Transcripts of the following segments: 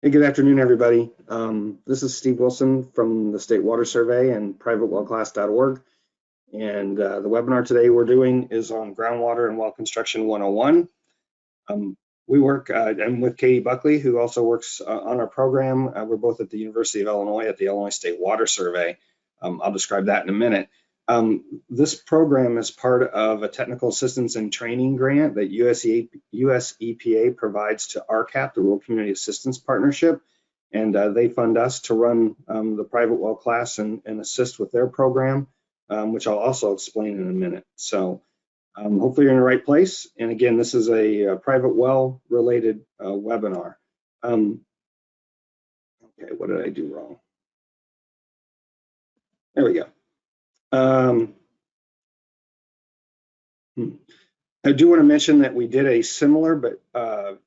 Hey, good afternoon, everybody. This is Steve Wilson from the State Water Survey and privatewellclass.org. And the webinar today we're doing is on groundwater and well construction 101. We work, I'm with Katie Buckley, who also works on our program. We're both at the University of Illinois at the Illinois State Water Survey. I'll describe that in a minute. This program is part of a technical assistance and training grant that US EPA provides to RCAP, the Rural Community Assistance Partnership, and they fund us to run the private well class and assist with their program, which I'll also explain in a minute. So hopefully you're in the right place. And again, this is a private well related webinar. Okay, what did I do wrong? There we go. I do want to mention that we did a similar but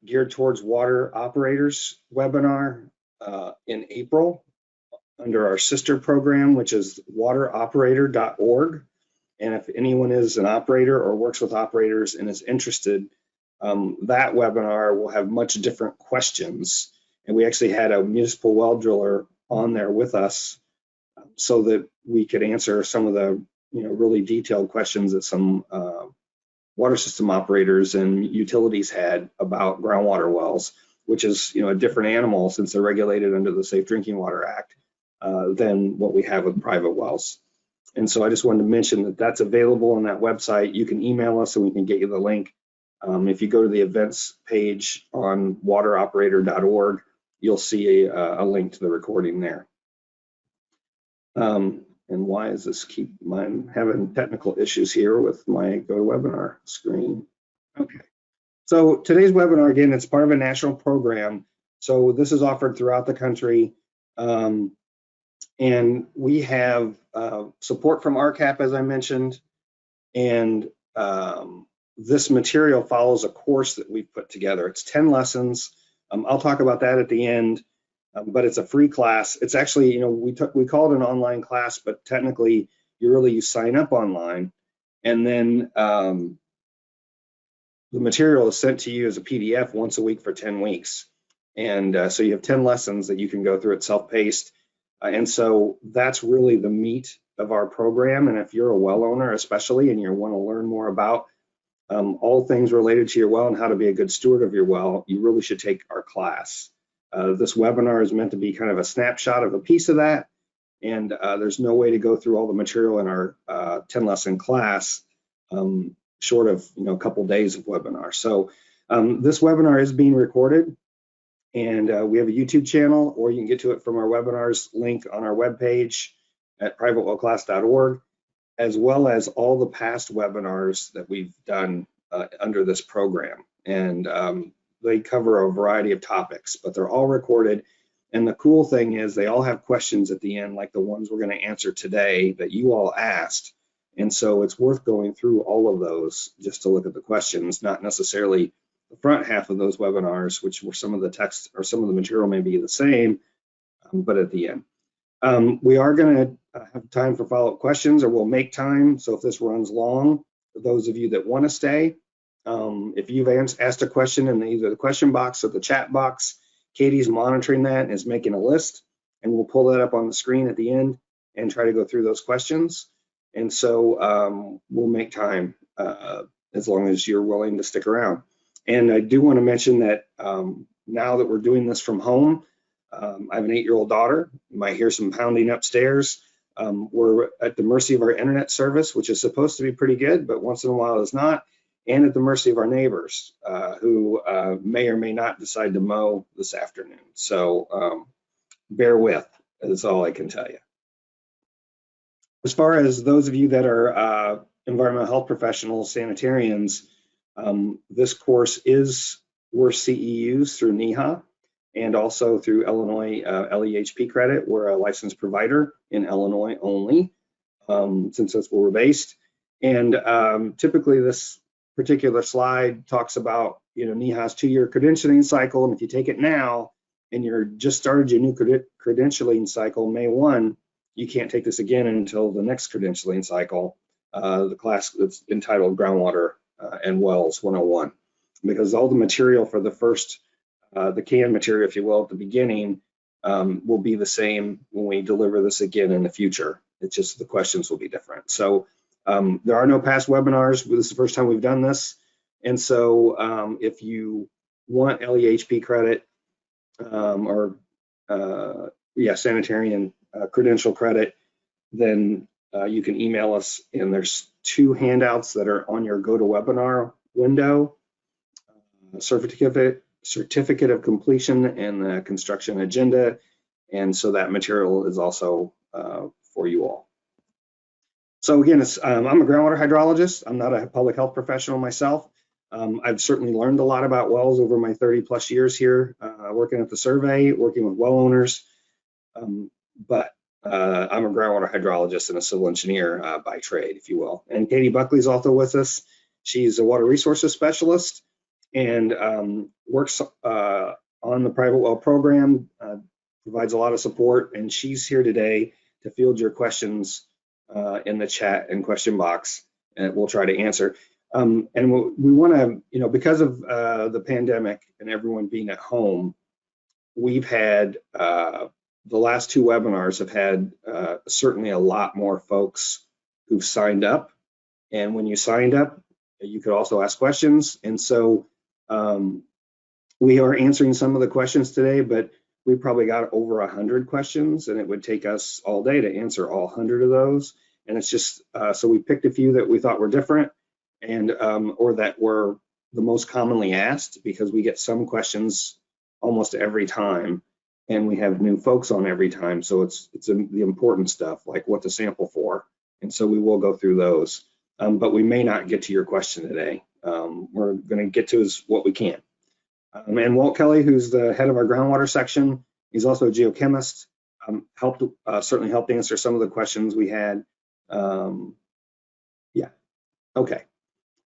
geared towards water operators webinar in April under our sister program, which is wateroperator.org. And if anyone is an operator or works with operators and is interested, that webinar will have much different questions. And we actually had a municipal well driller on there with us so that we could answer some of the really detailed questions that some water system operators and utilities had about groundwater wells, which is a different animal since they're regulated under the Safe Drinking Water Act than what we have with private wells. And so I just wanted to mention that that's available on that website. You can email us and we can get you the link. If you go to the events page on wateroperator.org, you'll see a link to the recording there. And why is this I'm having technical issues here with my GoToWebinar screen. Okay, so today's webinar, again, it's part of a national program. So this is offered throughout the country. And we have support from RCAP, as I mentioned. And this material follows a course that we've put together. It's 10 lessons. I'll talk about that at the end. But it's a free class. It's actually, we call it an online class, but technically you sign up online, and then the material is sent to you as a PDF once a week for 10 weeks. And so you have 10 lessons that you can go through. It's self-paced. And so that's really the meat of our program. And if you're a well owner, especially, and you want to learn more about all things related to your well and how to be a good steward of your well, you really should take our class. This webinar is meant to be kind of a snapshot of a piece of that, and there's no way to go through all the material in our 10-lesson class short of a couple days of webinar. So this webinar is being recorded, and we have a YouTube channel, or you can get to it from our webinars link on our webpage at privatewellclass.org, as well as all the past webinars that we've done under this program. And they cover a variety of topics, but they're all recorded. And the cool thing is they all have questions at the end, like the ones we're going to answer today that you all asked. And so it's worth going through all of those just to look at the questions, not necessarily the front half of those webinars, which were some of the text or some of the material may be the same, but at the end. We are going to have time for follow-up questions, or we'll make time. So if this runs long, for those of you that want to stay, if you've asked a question in either the question box or the chat box, Katie's monitoring that and is making a list, and we'll pull that up on the screen at the end and try to go through those questions. And so we'll make time as long as you're willing to stick around. And I do want to mention that now that we're doing this from home, I have an 8-year-old daughter. You might hear some pounding upstairs. We're at the mercy of our internet service, which is supposed to be pretty good, but once in a while it's not. And at the mercy of our neighbors who may or may not decide to mow this afternoon. So bear with, is all I can tell you. As far as those of you that are environmental health professionals, sanitarians, this course is worth CEUs through NEHA and also through Illinois LEHP credit. We're a licensed provider in Illinois only, since that's where we're based. And typically this particular slide talks about NEHA's 2-year credentialing cycle, and if you take it now and you're just started your new credentialing cycle May 1, you can't take this again until the next credentialing cycle, the class that's entitled Groundwater and Wells 101, because all the material for the first the canned material, if you will, at the beginning will be the same when we deliver this again in the future. It's just the questions will be different. So there are no past webinars. This is the first time we've done this. And so if you want LEHP credit or sanitarian credential credit, then you can email us, and there's 2 handouts that are on your GoToWebinar window, certificate of completion and the construction agenda. And so that material is also for you all. So again, I'm a groundwater hydrologist. I'm not a public health professional myself. I've certainly learned a lot about wells over my 30+ years here, working at the survey, working with well owners. But I'm a groundwater hydrologist and a civil engineer by trade, if you will. And Katie Buckley's also with us. She's a water resources specialist and works on the private well program, provides a lot of support, and she's here today to field your questions in the chat and question box, and we'll try to answer. And we want to, because of the pandemic and everyone being at home, we've had the last 2 webinars have had certainly a lot more folks who've signed up. And when you signed up, you could also ask questions. And so we are answering some of the questions today, but we probably got over 100 questions, and it would take us all day to answer all 100 of those. And it's just, so we picked a few that we thought were different and or that were the most commonly asked, because we get some questions almost every time, and we have new folks on every time. So it's the important stuff, like what to sample for. And so we will go through those, but we may not get to your question today. We're going to get to what we can. And Walt Kelly, who's the head of our groundwater section, he's also a geochemist, certainly helped answer some of the questions we had. Okay.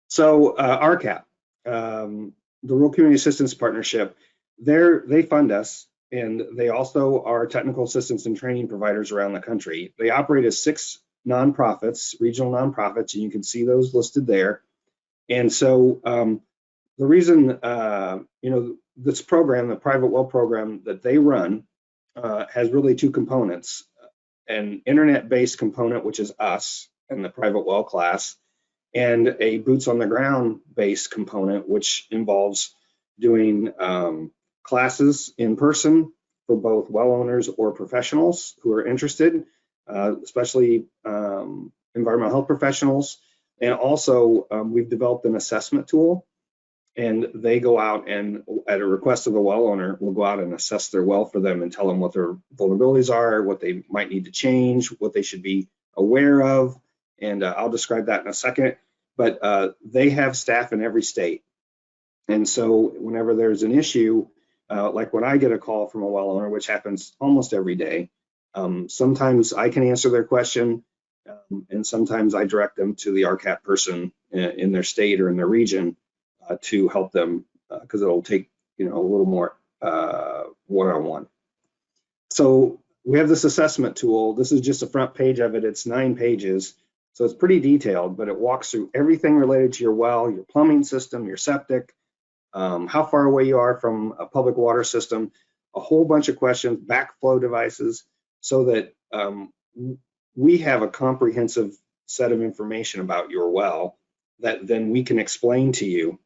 So RCAP, the Rural Community Assistance Partnership, they fund us, and they also are technical assistance and training providers around the country. They operate as 6 nonprofits, regional nonprofits, and you can see those listed there. And so the reason, this program, the private well program that they run, has really 2 components: an internet-based component, which is us and the private well class, and a boots on the ground based component, which involves doing classes in person for both well owners or professionals who are interested, especially environmental health professionals. And also we've developed an assessment tool, and they go out and, at a request of the well owner, will go out and assess their well for them and tell them what their vulnerabilities are, what they might need to change, what they should be aware of. And I'll describe that in a second. But they have staff in every state. And so whenever there's an issue, like when I get a call from a well owner, which happens almost every day, sometimes I can answer their question, and sometimes I direct them to the RCAP person in their state or in their region to help them, because it'll take a little more one-on-one. So we have this assessment tool. This is just a front page of it. It's 9 pages. So it's pretty detailed, but it walks through everything related to your well, your plumbing system, your septic, how far away you are from a public water system, a whole bunch of questions, backflow devices, so that we have a comprehensive set of information about your well that then we can explain to you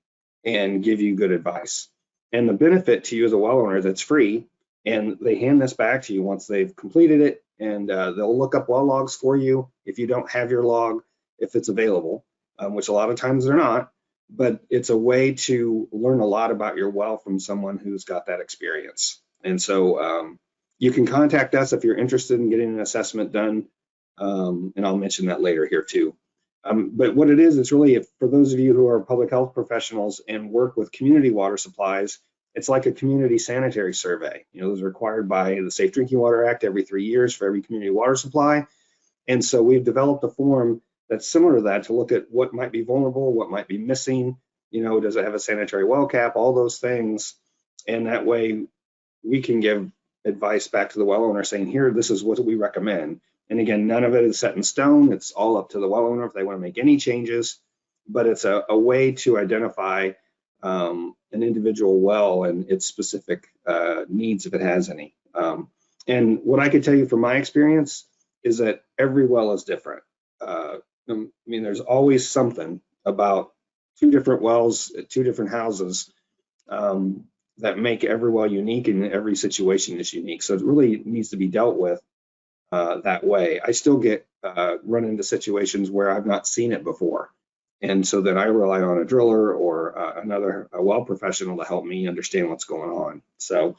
and give you good advice. And the benefit to you as a well owner, that's free, and they hand this back to you once they've completed it, and they'll look up well logs for you if you don't have your log, if it's available, which a lot of times they're not, but it's a way to learn a lot about your well from someone who's got that experience. And so you can contact us if you're interested in getting an assessment done, and I'll mention that later here too. But what it is, it's really, for those of you who are public health professionals and work with community water supplies, it's like a community sanitary survey. Those are required by the Safe Drinking Water Act every 3 years for every community water supply. And so we've developed a form that's similar to that, to look at what might be vulnerable, what might be missing, does it have a sanitary well cap, all those things. And that way we can give advice back to the well owner saying, here, this is what we recommend. And again, none of it is set in stone. It's all up to the well owner if they want to make any changes, but it's a way to identify an individual well and its specific needs, if it has any. And what I could tell you from my experience is that every well is different. I mean, there's always something about 2 different wells at 2 different houses that make every well unique, and every situation is unique. So it really needs to be dealt with that way. I still get run into situations where I've not seen it before. And so then I rely on a driller or a well professional to help me understand what's going on. So,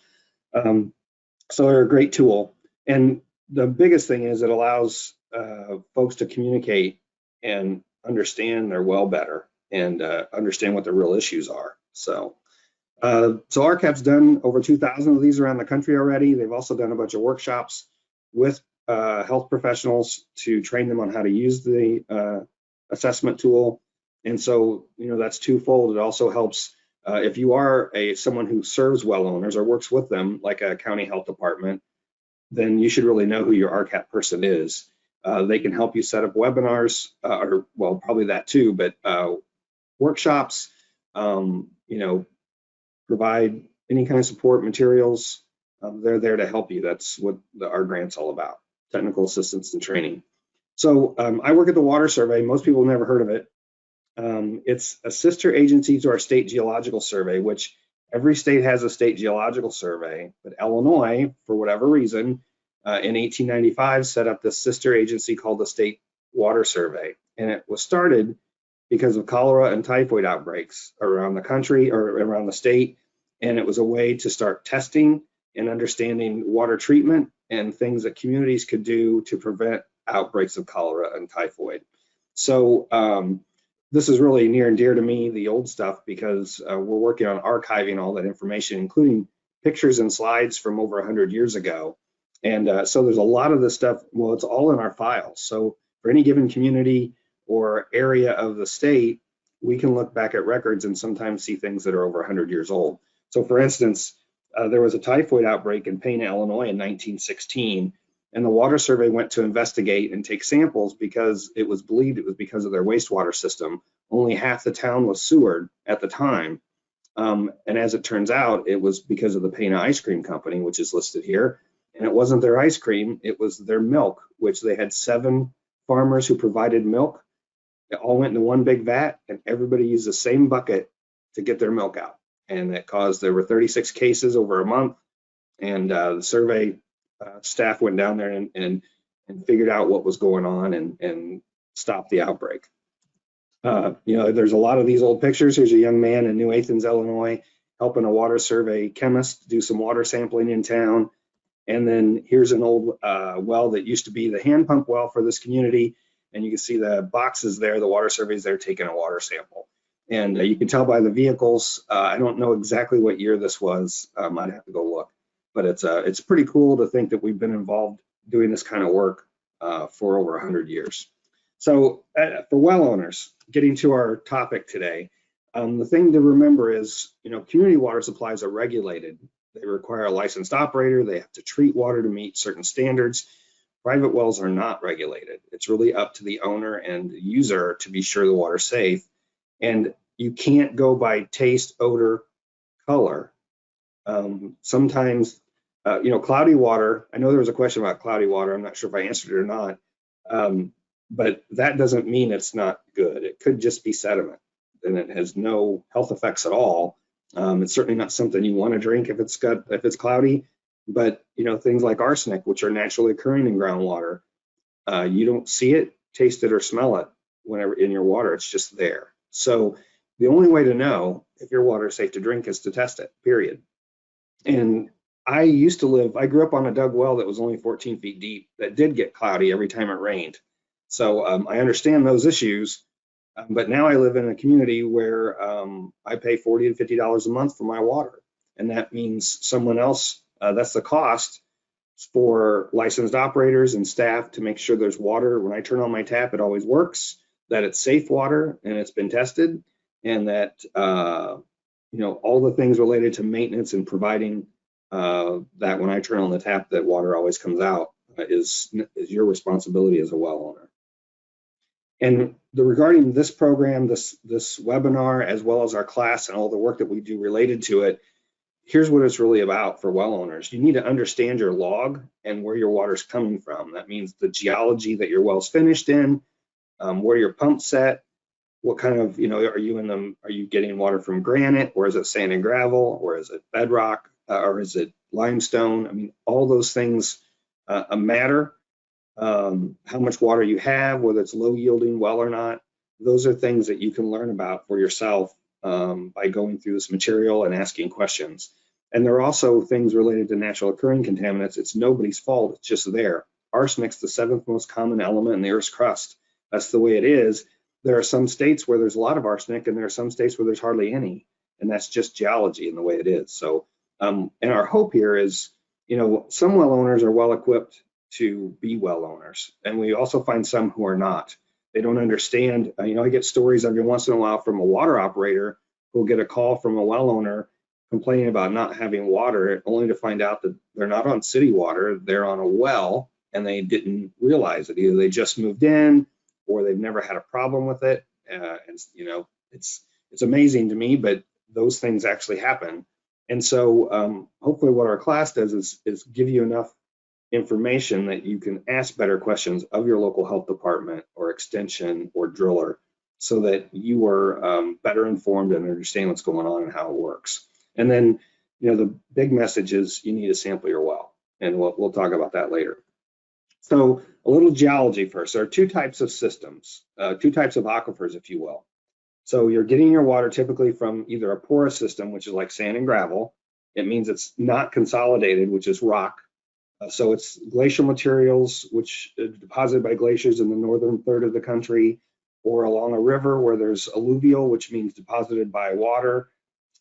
so they're a great tool. And the biggest thing is it allows folks to communicate and understand their well better and understand what the real issues are. So RCAP's done over 2,000 of these around the country already. They've also done a bunch of workshops with health professionals to train them on how to use the assessment tool. And so, you know, that's twofold. It also helps if you are someone who serves well owners or works with them, like a county health department, then you should really know who your RCAP person is. They can help you set up webinars, or well, probably that too, but workshops, you know, provide any kind of support materials. They're there to help you. That's what our grant's all about, technical assistance and training. So I work at the Water Survey. Most people have never heard of it. It's a sister agency to our state geological survey, which every state has a state geological survey, but Illinois, for whatever reason, in 1895 set up this sister agency called the State Water Survey. And it was started because of cholera and typhoid outbreaks around the country or around the state. And it was a way to start testing and understanding water treatment and things that communities could do to prevent outbreaks of cholera and typhoid. So this is really near and dear to me, the old stuff, because we're working on archiving all that information, including pictures and slides from over 100 years ago. And so there's a lot of this stuff, well, it's all in our files. So for any given community or area of the state, we can look back at records and sometimes see things that are over 100 years old. So for instance, there was a typhoid outbreak in Pana, Illinois in 1916, and the Water Survey went to investigate and take samples because it was believed it was because of their wastewater system. Only half the town was sewered at the time. And as it turns out, it was because of the Pana Ice Cream Company, which is listed here. And it wasn't their ice cream, it was their milk, which they had 7 farmers who provided milk. It all went into one big vat, and everybody used the same bucket to get their milk out. And it caused, there were 36 cases over a month. And the survey staff went down there and figured out what was going on and stopped the outbreak. You know, there's a lot of these old pictures. Here's a young man in New Athens, Illinois, helping a water survey chemist do some water sampling in town. And then here's an old well that used to be the hand pump well for this community. And you can see the boxes there, the water surveys there taking a water sample. And you can tell by the vehicles. I don't know exactly what year this was. I'd have to go look. But it's pretty cool to think that we've been involved doing this kind of work for over 100 years. So for well owners, getting to our topic today, the thing to remember is, you know, community water supplies are regulated. They require a licensed operator. They have to treat water to meet certain standards. Private wells are not regulated. It's really up to the owner and the user to be sure the water's safe. And you can't go by taste, odor, color. Sometimes, you know, cloudy water, I know there was a question about cloudy water. I'm not sure if I answered it or not. But that doesn't mean it's not good. It could just be sediment, and it has no health effects at all. It's certainly not something you want to drink if it's cloudy. But you know, things like arsenic, which are naturally occurring in groundwater, you don't see it, taste it, or smell it whenever in your water. It's just there. So the only way to know if your water is safe to drink is to test it. Period. And I grew up on a dug well that was only 14 feet deep that did get cloudy every time it rained. So I understand those issues, but now I live in a community where I pay $40 to $50 a month for my water. And that means someone else, that's the cost for licensed operators and staff to make sure there's water. When I turn on my tap, it always works, that it's safe water and it's been tested, and that, you know, all the things related to maintenance and providing that when I turn on the tap, that water always comes out is your responsibility as a well owner. And regarding this program, this webinar, as well as our class and all the work that we do related to it, here's what it's really about for well owners. You need to understand your log and where your water's coming from. That means the geology that your well's finished in, where your pump's set, what kind of, are you getting water from granite, or is it sand and gravel, or is it bedrock, or is it limestone? I mean, all those things matter. How much water you have, whether it's low yielding well or not. Those are things that you can learn about for yourself by going through this material and asking questions. And there are also things related to natural occurring contaminants. It's nobody's fault, it's just there. Arsenic's the 7th most common element in the Earth's crust. That's the way it is. There are some states where there's a lot of arsenic, and there are some states where there's hardly any, and that's just geology and the way it is. So, and our hope here is, some well owners are well equipped to be well owners, and we also find some who are not. They don't understand. I get stories every once in a while from a water operator who'll get a call from a well owner complaining about not having water, only to find out that they're not on city water, they're on a well, and they didn't realize it. Either they just moved in, or they've never had a problem with it. It's amazing to me, but those things actually happen. And so hopefully what our class does is give you enough information that you can ask better questions of your local health department or extension or driller, so that you are better informed and understand what's going on and how it works. And then, the big message is you need to sample your well, and we'll talk about that later. So a little geology first. There are two types of systems, two types of aquifers, if you will. So you're getting your water typically from either a porous system, which is like sand and gravel. It means it's not consolidated, which is rock. So it's glacial materials, which are deposited by glaciers in the northern third of the country, or along a river where there's alluvial, which means deposited by water,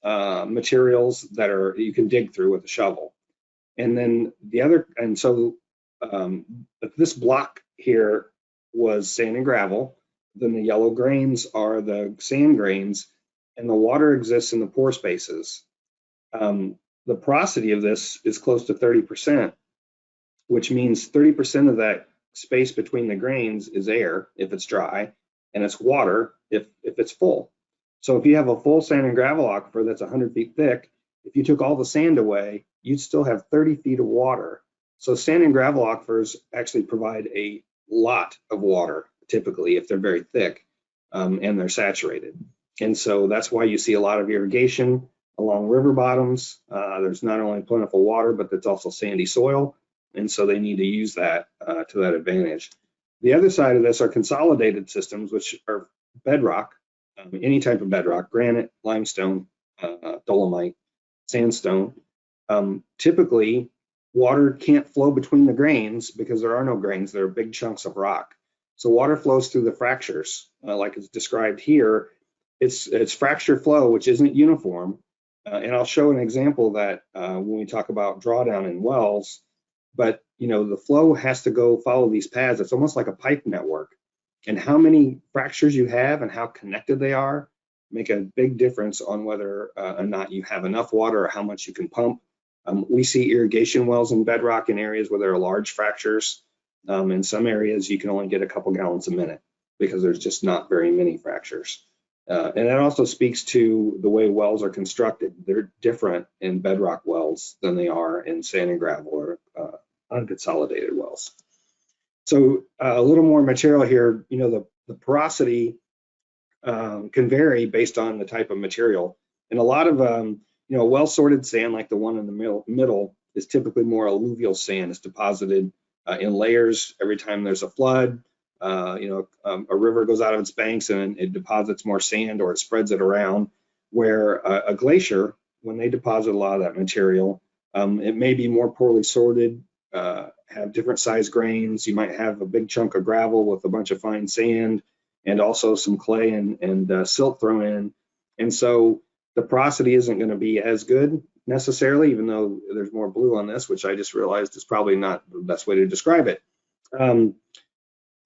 materials that you can dig through with a shovel. And then if this block here was sand and gravel, then the yellow grains are the sand grains, and the water exists in the pore spaces. The porosity of this is close to 30%, which means 30% of that space between the grains is air if it's dry, and it's water if it's full. So if you have a full sand and gravel aquifer that's 100 feet thick, if you took all the sand away, you'd still have 30 feet of water. So sand and gravel aquifers actually provide a lot of water, typically, if they're very thick and they're saturated. And so that's why you see a lot of irrigation along river bottoms. There's not only plentiful water, but there's also sandy soil. And so they need to use that to that advantage. The other side of this are consolidated systems, which are bedrock, any type of bedrock, granite, limestone, dolomite, sandstone. Typically, water can't flow between the grains because there are no grains. There are big chunks of rock. So water flows through the fractures, like it's described here. It's fracture flow, which isn't uniform. And I'll show an example that when we talk about drawdown in wells, but the flow has to follow these paths. It's almost like a pipe network. And how many fractures you have and how connected they are make a big difference on whether or not you have enough water or how much you can pump. We see irrigation wells in bedrock in areas where there are large fractures. In some areas, you can only get a couple gallons a minute because there's just not very many fractures. And that also speaks to the way wells are constructed. They're different in bedrock wells than they are in sand and gravel or unconsolidated wells. So a little more material here. The porosity can vary based on the type of material. And a lot of well-sorted sand, like the one in the middle, is typically more alluvial sand. It's deposited in layers every time there's a flood. A river goes out of its banks and it deposits more sand, or it spreads it around. Where a glacier, when they deposit a lot of that material, it may be more poorly sorted, have different size grains. You might have a big chunk of gravel with a bunch of fine sand, and also some clay and silt thrown in. And so the porosity isn't going to be as good necessarily, even though there's more blue on this, which I just realized is probably not the best way to describe it. On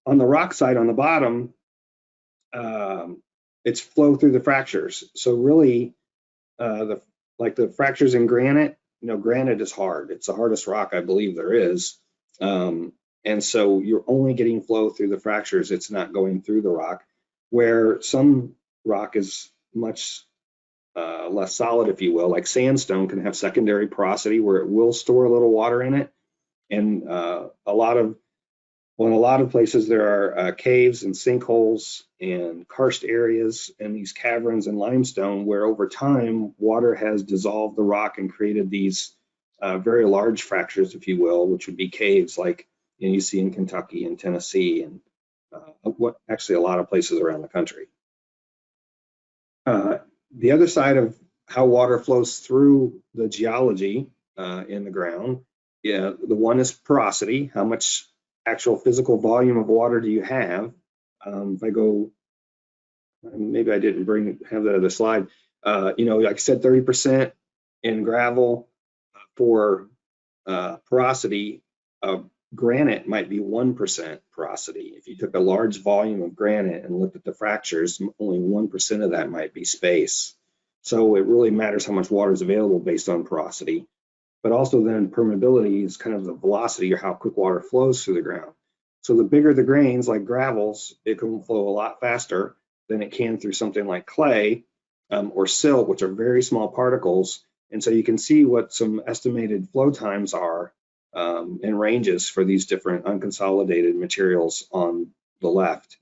the rock side, on the bottom, it's flow through the fractures. So really, the fractures in granite, granite is hard. It's the hardest rock I believe there is. And so you're only getting flow through the fractures. It's not going through the rock. where some rock is much less solid, if you will, like sandstone can have secondary porosity where it will store a little water in it. And in a lot of places there are caves and sinkholes and karst areas and these caverns and limestone where over time water has dissolved the rock and created these very large fractures, if you will, which would be caves like you see in Kentucky and Tennessee and actually a lot of places around the country. The other side of how water flows through the geology in the ground, the one is porosity. How much actual physical volume of water do you have? If I go, maybe I didn't have that other slide. Like I said, 30% in gravel for porosity. Granite might be 1% porosity. If you took a large volume of granite and looked at the fractures, only 1% of that might be space. So it really matters how much water is available based on porosity. But also then permeability is kind of the velocity or how quick water flows through the ground. So the bigger the grains, like gravels, it can flow a lot faster than it can through something like clay or silt, which are very small particles. And so you can see what some estimated flow times are and ranges for these different unconsolidated materials on the left.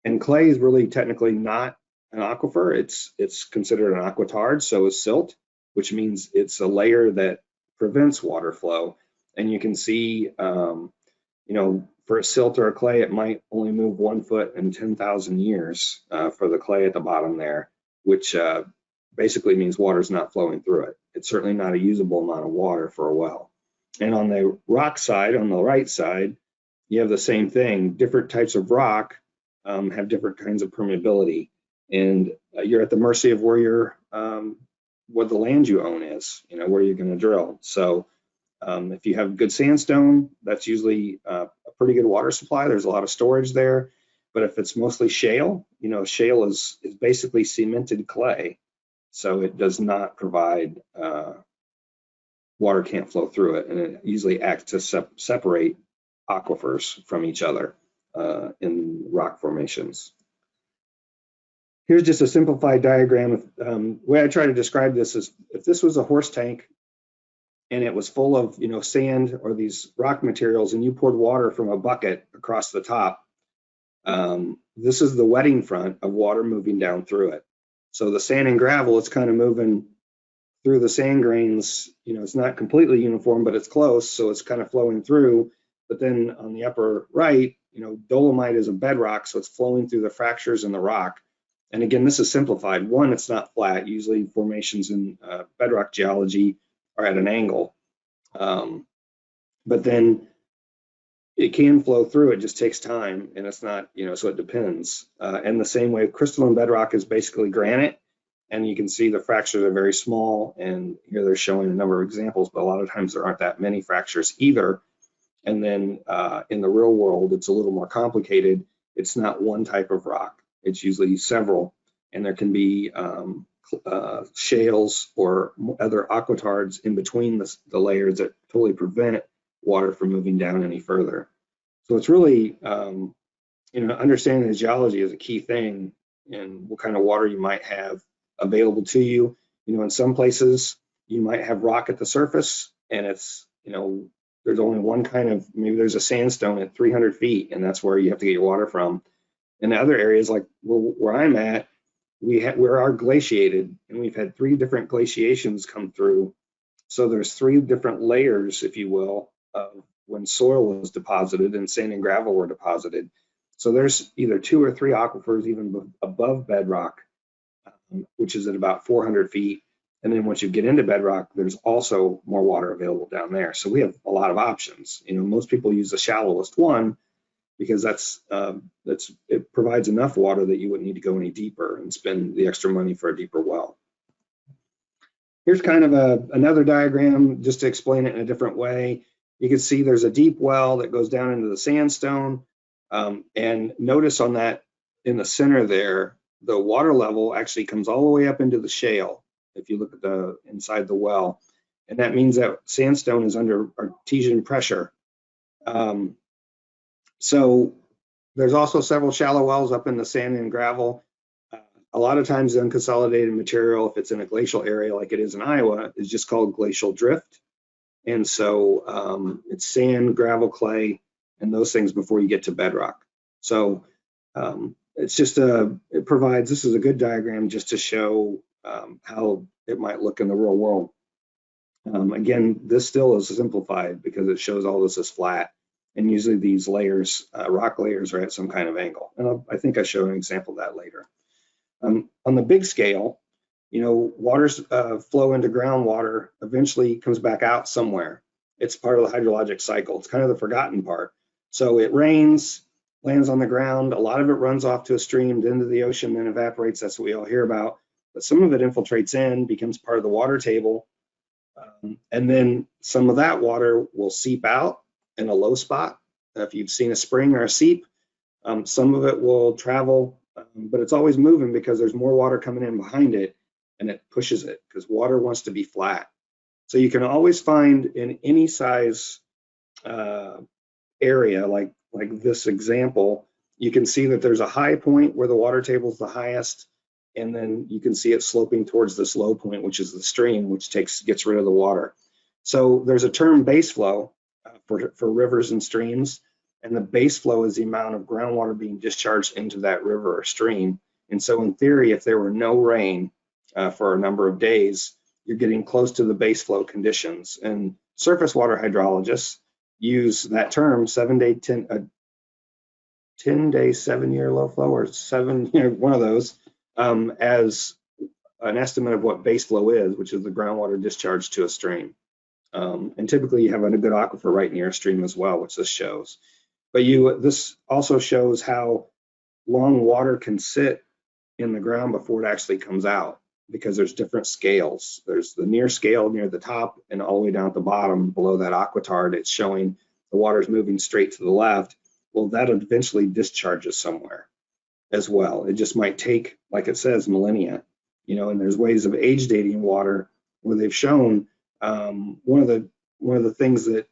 And clay is really technically not an aquifer. It's considered an aquitard, so is silt, which means it's a layer that prevents water flow. And you can see, for a silt or a clay, it might only move 1 foot in 10,000 years for the clay at the bottom there, which basically means water's not flowing through it. It's certainly not a usable amount of water for a well. And on the rock side, on the right side, you have the same thing. Different types of rock have different kinds of permeability, and you're at the mercy of where what the land you own is, where you're going to drill. So if you have good sandstone, that's usually a pretty good water supply. There's a lot of storage there. But if it's mostly shale, shale is basically cemented clay, so it does not provide water can't flow through it, and it usually acts to separate aquifers from each other in rock formations. Here's just a simplified diagram. The way I try to describe this is if this was a horse tank and it was full of sand or these rock materials and you poured water from a bucket across the top, this is the wetting front of water moving down through it. So the sand and gravel, it's kind of moving through the sand grains, it's not completely uniform, but it's close, so it's kind of flowing through. But then on the upper right, dolomite is a bedrock, so it's flowing through the fractures in the rock. And again, this is simplified. One, it's not flat. Usually formations in bedrock geology are at an angle. But then it can flow through, it just takes time, and it's not, so it depends. And the same way, crystalline bedrock is basically granite. And you can see the fractures are very small, and here they're showing a number of examples, but a lot of times there aren't that many fractures either. And then in the real world, it's a little more complicated. It's not one type of rock. It's usually several, and there can be shales or other aquitards in between the layers that totally prevent water from moving down any further. So it's really, understanding the geology is a key thing, and what kind of water you might have available to you. In some places you might have rock at the surface, and it's, there's only one kind of, maybe there's a sandstone at 300 feet, and that's where you have to get your water from. In other areas, like where I'm at, we are glaciated, and we've had 3 different glaciations come through. So there's 3 different layers, if you will, of when soil was deposited and sand and gravel were deposited. So there's either 2 or 3 aquifers even above bedrock, which is at about 400 feet. And then once you get into bedrock, there's also more water available down there. So we have a lot of options. Most people use the shallowest one because it provides enough water that you wouldn't need to go any deeper and spend the extra money for a deeper well. Here's kind of another diagram just to explain it in a different way. You can see there's a deep well that goes down into the sandstone. And notice on that in the center there, the water level actually comes all the way up into the shale if you look at the inside the well. And that means that sandstone is under artesian pressure. So There's also several shallow wells up in the sand and gravel. A lot of times the unconsolidated material, if it's in a glacial area like it is in Iowa, is just called glacial drift. And so it's sand, gravel, clay, and those things before you get to bedrock. So it's just it provides, this is a good diagram just to show how it might look in the real world. Again, this still is simplified because it shows all this is flat, and usually these layers, rock layers, are at some kind of angle. And I think I show an example of that later. On the big scale, you know, waters flow into groundwater, eventually comes back out somewhere. It's part of the hydrologic cycle. It's kind of the forgotten part. So it rains, lands on the ground. A lot of it runs off to a stream, into the ocean, then evaporates. That's what we all hear about. But some of it infiltrates in, becomes part of the water table. And then some of that water will seep out in a low spot. If you've seen a spring or a seep, some of it will travel, but it's always moving because there's more water coming in behind it, and it pushes it because water wants to be flat. So you can always find in any size area, like this example, you can see that there's a high point where the water table is the highest, and then you can see it sloping towards this low point, which is the stream, which gets rid of the water. So there's a term base flow for rivers and streams, and the base flow is the amount of groundwater being discharged into that river or stream. And so in theory, if there were no rain for a number of days, you're getting close to the base flow conditions. And surface water hydrologists use that term 10-day 7-year low flow, or 7, one of those, as an estimate of what base flow is, which is the groundwater discharge to a stream. And typically you have a good aquifer right near a stream as well, which this shows. But this also shows how long water can sit in the ground before it actually comes out, because there's different scales. There's the near scale near the top, and all the way down at the bottom below that aquitard, it's showing the water's moving straight to the left. Well, that eventually discharges somewhere as well. It just might take, like it says, millennia, and there's ways of age dating water where they've shown one of the things that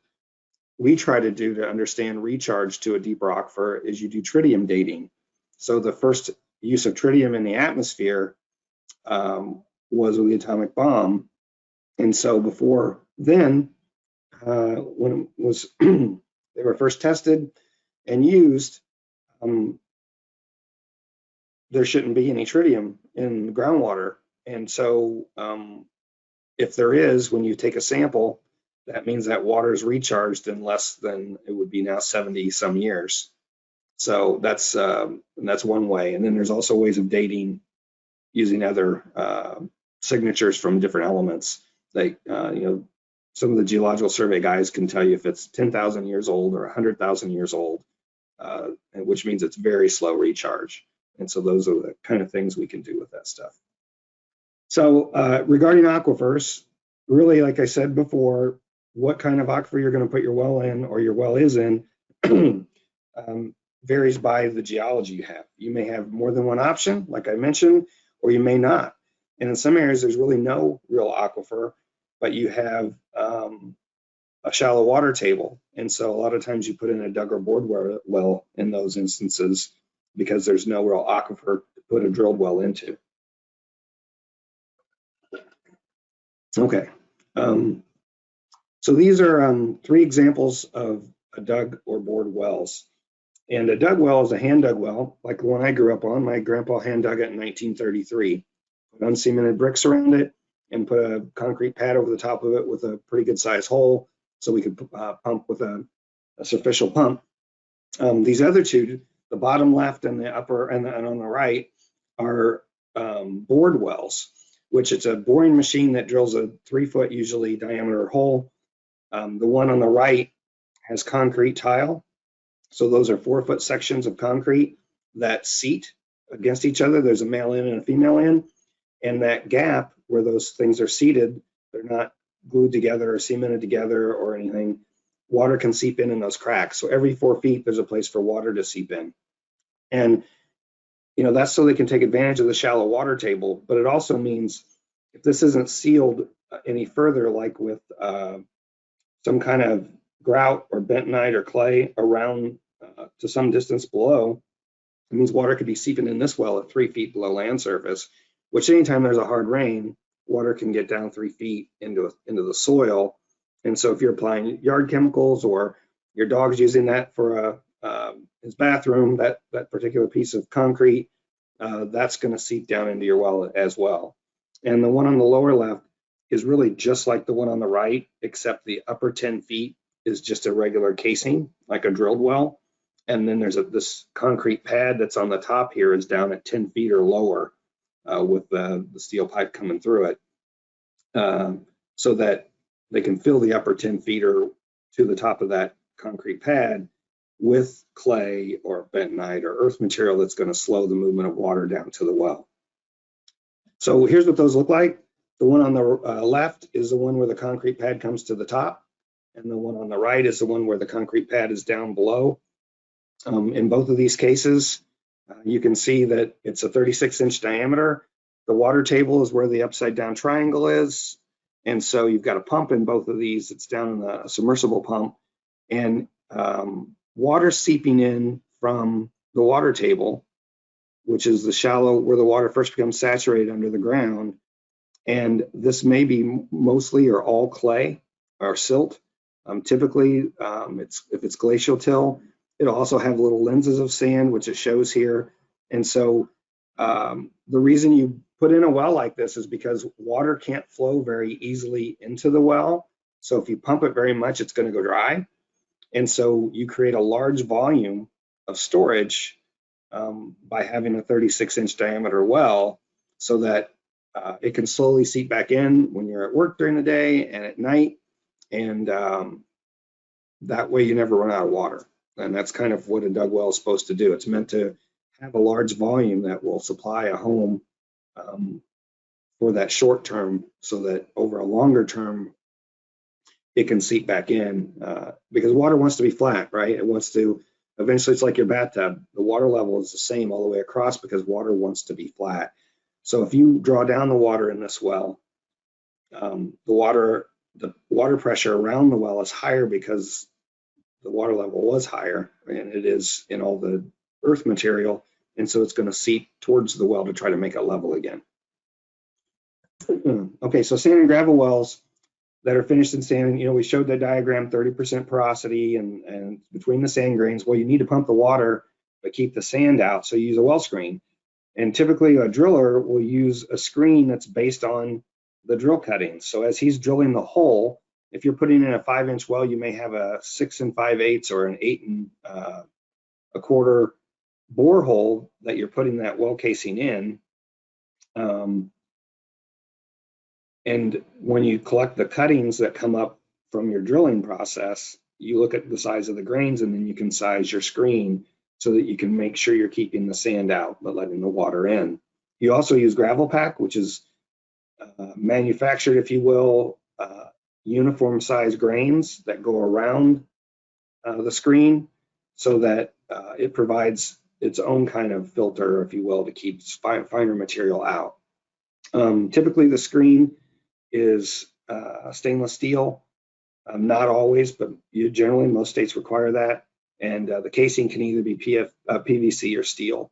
we try to do to understand recharge to a deeper aquifer is you do tritium dating. So the first use of tritium in the atmosphere was with the atomic bomb. And so before then, when it was they were first tested and used, there shouldn't be any tritium in the groundwater. And so if there is, when you take a sample, that means that water is recharged in less than, it would be now 70 some years. So that's one way. And then there's also ways of dating using other signatures from different elements. Like, some of the geological survey guys can tell you if it's 10,000 years old or 100,000 years old, which means it's very slow recharge. And so those are the kind of things we can do with that stuff. So regarding aquifers, really, like I said before, what kind of aquifer you're going to put your well in, or your well is in, varies by the geology you have. You may have more than one option, like I mentioned, or you may not. And in some areas, there's really no real aquifer, but you have a shallow water table. And so a lot of times you put in a dug or bored well in those instances, because there's no real aquifer to put a drilled well into. Okay, so these are 3 examples of a dug or bored wells. And a dug well is a hand dug well, like the one I grew up on. My grandpa hand dug it in 1933. Put uncemented bricks around it and put a concrete pad over the top of it with a pretty good size hole, so we could pump with a superficial pump. These other 2, the bottom left and the upper and on the right, are bored wells, which it's a boring machine that drills a 3-foot usually diameter hole. The one on the right has concrete tile. So those are 4-foot sections of concrete that seat against each other. There's a male end and a female end. And that gap where those things are seated, they're not glued together or cemented together or anything. Water can seep in those cracks. So every 4 feet, there's a place for water to seep in. And that's so they can take advantage of the shallow water table. But it also means if this isn't sealed any further, like with some kind of grout or bentonite or clay around to some distance below, it means water could be seeping in this well at 3 feet below land surface, which anytime there's a hard rain, water can get down 3 feet into the soil. And so if you're applying yard chemicals or your dog's using that for his bathroom, that particular piece of concrete, that's going to seep down into your well as well. And the one on the lower left is really just like the one on the right, except the upper 10 feet is just a regular casing, like a drilled well. And then there's this concrete pad that's on the top here is down at 10 feet or lower with the steel pipe coming through it, so that they can fill the upper 10 feet or to the top of that concrete pad with clay or bentonite or earth material that's going to slow the movement of water down to the well. So here's what those look like. The one on the left is the one where the concrete pad comes to the top, and the one on the right is the one where the concrete pad is down below. In both of these cases, you can see that it's a 36-inch diameter. The water table is where the upside down triangle is. And so you've got a pump in both of these. It's down in the submersible pump, and water seeping in from the water table, which is the shallow where the water first becomes saturated under the ground. And this may be mostly or all clay or silt. Typically, if it's glacial till, it'll also have little lenses of sand, which it shows here. And so the reason you put in a well like this is because water can't flow very easily into the well. So if you pump it very much, it's going to go dry. And so you create a large volume of storage by having a 36-inch diameter well, so that it can slowly seep back in when you're at work during the day and at night. And that way you never run out of water. And that's kind of what a dug well is supposed to do. It's meant to have a large volume that will supply a home for that short term, so that over a longer term, it can seep back in, because water wants to be flat, right? It wants to, eventually it's like your bathtub. The water level is the same all the way across because water wants to be flat. So if you draw down the water in this well, the water pressure around the well is higher because the water level was higher, and it is in all the earth material. And so it's going to seep towards the well to try to make it level again. Okay, so sand and gravel wells that are finished in sand, we showed the diagram, 30% porosity and between the sand grains. Well, you need to pump the water, but keep the sand out. So you use a well screen. And typically a driller will use a screen that's based on the drill cuttings. So as he's drilling the hole, if you're putting in a 5-inch well, you may have a 6 5/8 or an 8 1/4 borehole that you're putting that well casing in. And when you collect the cuttings that come up from your drilling process, you look at the size of the grains, and then you can size your screen so that you can make sure you're keeping the sand out but letting the water in. You also use gravel pack, which is manufactured, if you will, uniform size grains that go around the screen, so that it provides its own kind of filter, if you will, to keep finer material out. Typically the screen is stainless steel, not always, but generally most states require that. And the casing can either be PVC or steel.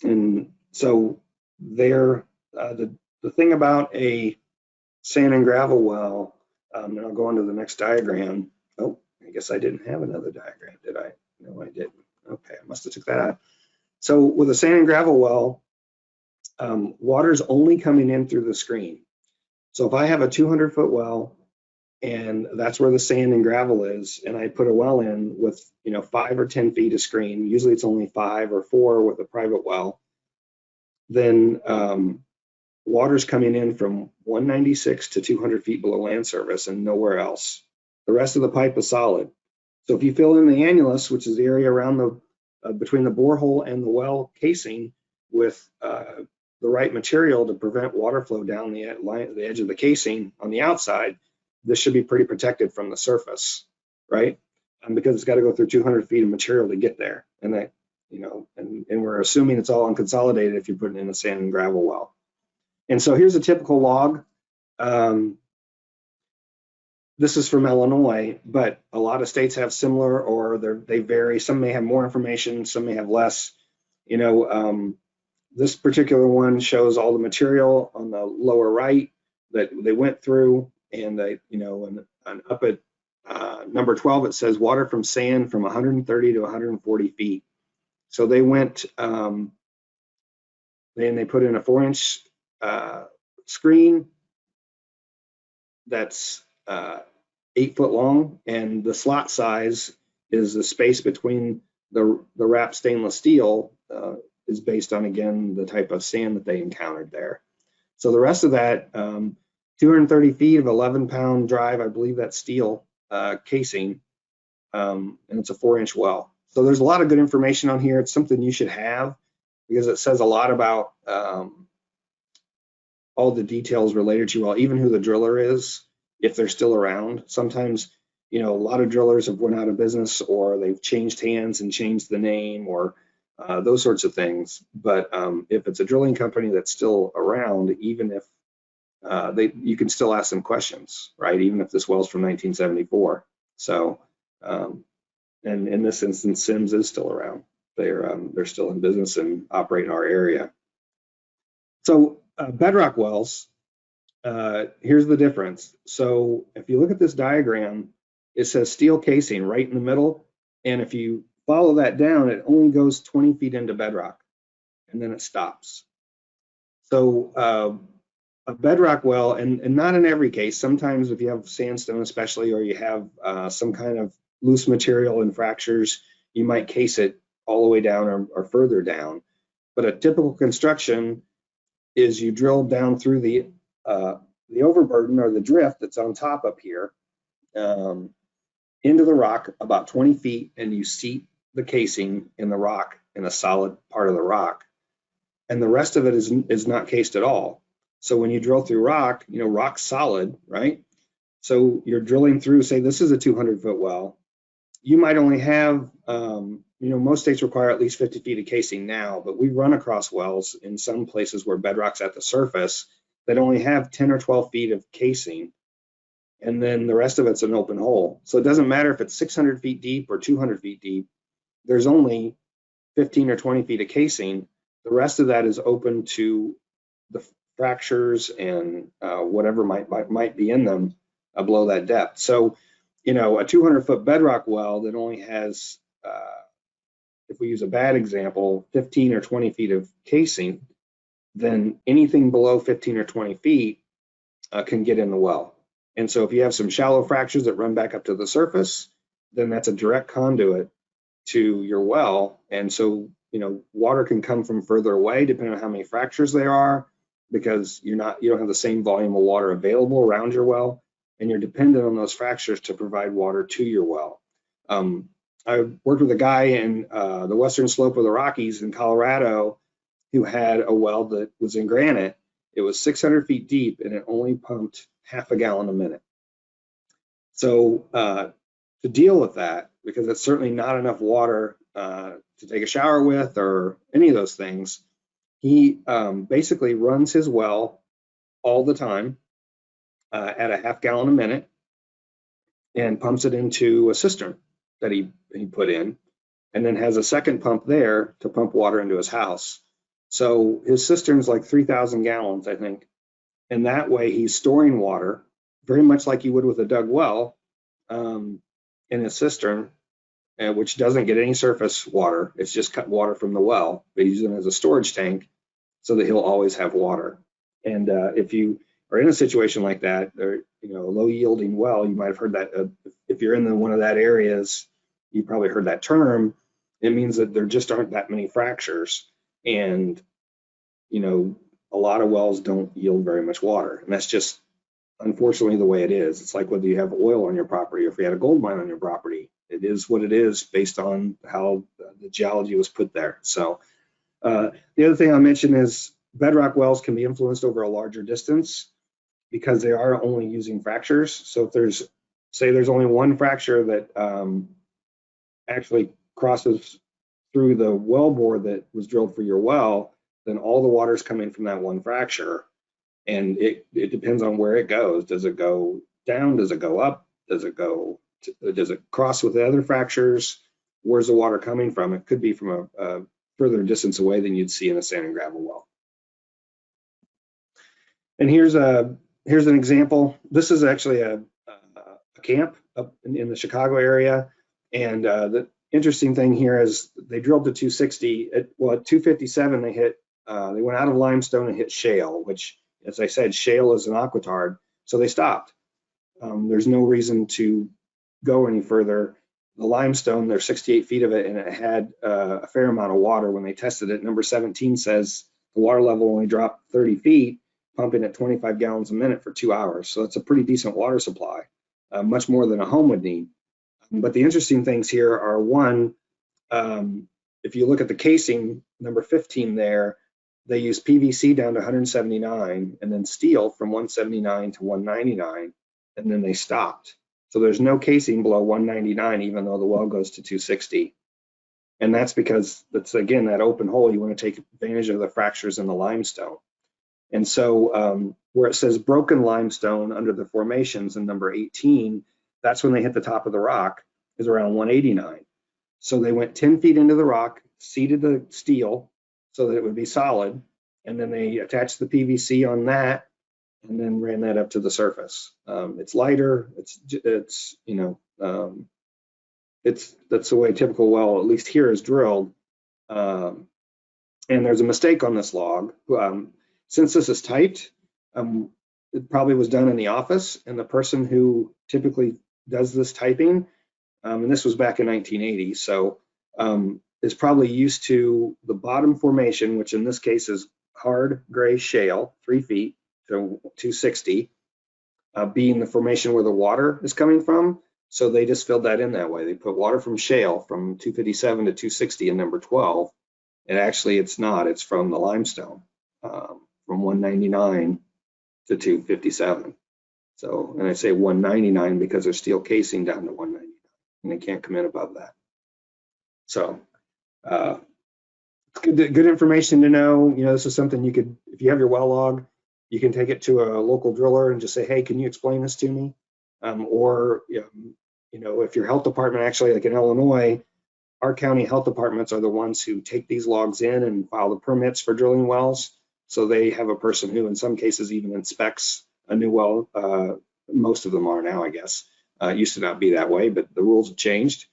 And so the thing about a sand and gravel well, and I'll go on to the next diagram. Oh, I guess I didn't have another diagram, did I? No, I didn't. Okay, I must have took that out. So with a sand and gravel well, water's only coming in through the screen. So if I have a 200-foot well, and that's where the sand and gravel is, and I put a well in with 5 or 10 feet of screen, usually it's only 5 or 4 with a private well, then water's coming in from 196 to 200 feet below land surface and nowhere else. The rest of the pipe is solid. So if you fill in the annulus, which is the area around the between the borehole and the well casing, with the right material to prevent water flow down the edge of the casing on the outside, this should be pretty protected from the surface, right? Because it's got to go through 200 feet of material to get there. And that, and we're assuming it's all unconsolidated if you're putting in a sand and gravel well. And so here's a typical log. this is from Illinois, but a lot of states have similar, or they vary. Some may have more information, some may have less. You know, this particular one shows all the material on the lower right that they went through, and they, you know, and up at number 12, it says water from sand from 130 to 140 feet. So they went, then they put in a 4-inch screen that's 8 foot long, and the slot size is the space between the wrapped stainless steel is based on, again, the type of sand that they encountered there. So the rest of that, 230 feet of 11-pound drive, I believe that's steel casing, and it's a 4-inch well. So there's a lot of good information on here. It's something you should have because it says a lot about all the details related to your well, even who the driller is, if they're still around. Sometimes, you know, a lot of drillers have went out of business, or they've changed hands and changed the name, or those sorts of things. But if it's a drilling company that's still around, even if you can still ask them questions, right? Even if this well's from 1974. So, and in this instance, Sims is still around. They're still in business and operate in our area. So Bedrock wells, here's the difference. So if you look at this diagram, it says steel casing right in the middle. And if you follow that down, it only goes 20 feet into bedrock, and then it stops. So a bedrock well, and not in every case, sometimes if you have sandstone especially, or you have some kind of loose material and fractures, you might case it all the way down or further down. But a typical construction is you drill down through the overburden or the drift that's on top up here into the rock about 20 feet, and you seat the casing in the rock, in a solid part of the rock, and the rest of it is not cased at all. So when you drill through rock, you know, rock's solid, right? So you're drilling through, say this is a 200-foot well, you might only have, you know, most states require at least 50 feet of casing now, but we run across wells in some places where bedrock's at the surface that only have 10 or 12 feet of casing, and then the rest of it's an open hole. So it doesn't matter if it's 600 feet deep or 200 feet deep, there's only 15 or 20 feet of casing. The rest of that is open to the fractures and whatever might be in them below that depth. So, you know, a 200-foot bedrock well that only has, if we use a bad example, 15 or 20 feet of casing, then anything below 15 or 20 feet can get in the well. And so if you have some shallow fractures that run back up to the surface, then that's a direct conduit to your well. And so, you know, water can come from further away depending on how many fractures there are, because you don't have the same volume of water available around your well, and you're dependent on those fractures to provide water to your well. I worked with a guy in the western slope of the Rockies in Colorado who had a well that was in granite. It was 600 feet deep, and it only pumped half a gallon a minute. So to deal with that, because it's certainly not enough water to take a shower with or any of those things, he basically runs his well all the time at a half gallon a minute and pumps it into a cistern that he put in, and then has a second pump there to pump water into his house. So his cistern's like 3,000 gallons, I think. And that way he's storing water very much like you would with a dug well in a cistern, which doesn't get any surface water. It's just cut water from the well, but he's using it as a storage tank so that he'll always have water. And if you are in a situation like that, or, you know, a low yielding well, you might have heard that if you're in one of that areas, you probably heard that term. It means that there just aren't that many fractures. And, you know, a lot of wells don't yield very much water. And that's just, unfortunately, the way it is. It's like whether you have oil on your property or if you had a gold mine on your property. It is what it is based on how the geology was put there. So the other thing I mentioned is bedrock wells can be influenced over a larger distance because they are only using fractures. So if there's only one fracture that actually crosses through the well bore that was drilled for your well, then all the water is coming from that one fracture. And it depends on where it goes. Does it go down? Does it go up? Does it cross with the other fractures? Where's the water coming from? It could be from a further distance away than you'd see in a sand and gravel well. And here's an example. This is actually a camp up in the Chicago area. And the interesting thing here is they drilled to 260. At 257, they went out of limestone and hit shale, which, as I said, shale is an aquitard. So they stopped. There's no reason to go any further. The limestone, there's 68 feet of it, and it had a fair amount of water. When they tested it, number 17 says the water level only dropped 30 feet, pumping at 25 gallons a minute for 2 hours. So it's a pretty decent water supply, much more than a home would need. But the interesting things here are, one, if you look at the casing, number 15 there, they use PVC down to 179 and then steel from 179 to 199, and then they stopped. So there's no casing below 199, even though the well goes to 260. And that's because that's, again, that open hole, you want to take advantage of the fractures in the limestone. And so where it says broken limestone under the formations in number 18, that's when they hit the top of the rock, is around 189. So they went 10 feet into the rock, seeded the steel so that it would be solid, and then they attached the PVC on that, and then ran that up to the surface. It's lighter. It's that's the way a typical well, at least here, is drilled. And there's a mistake on this log. Since this is typed, it probably was done in the office, and the person who typically does this typing, and this was back in 1980, so is probably used to the bottom formation, which in this case is hard gray shale, 3 feet to 260, being the formation where the water is coming from. So they just filled that in that way. They put water from shale from 257 to 260 in number 12. And actually it's not, it's from the limestone, from 199 to 257. So, and I say 199 because there's steel casing down to 199 and they can't come in above that. So good information to know. You know, this is something you could, if you have your well log, you can take it to a local driller and just say, hey, can you explain this to me? Or, you know, if your health department, actually, like in Illinois, our county health departments are the ones who take these logs in and file the permits for drilling wells. So they have a person who in some cases even inspects a new well. Most of them are now, I guess. It used to not be that way, but the rules have changed.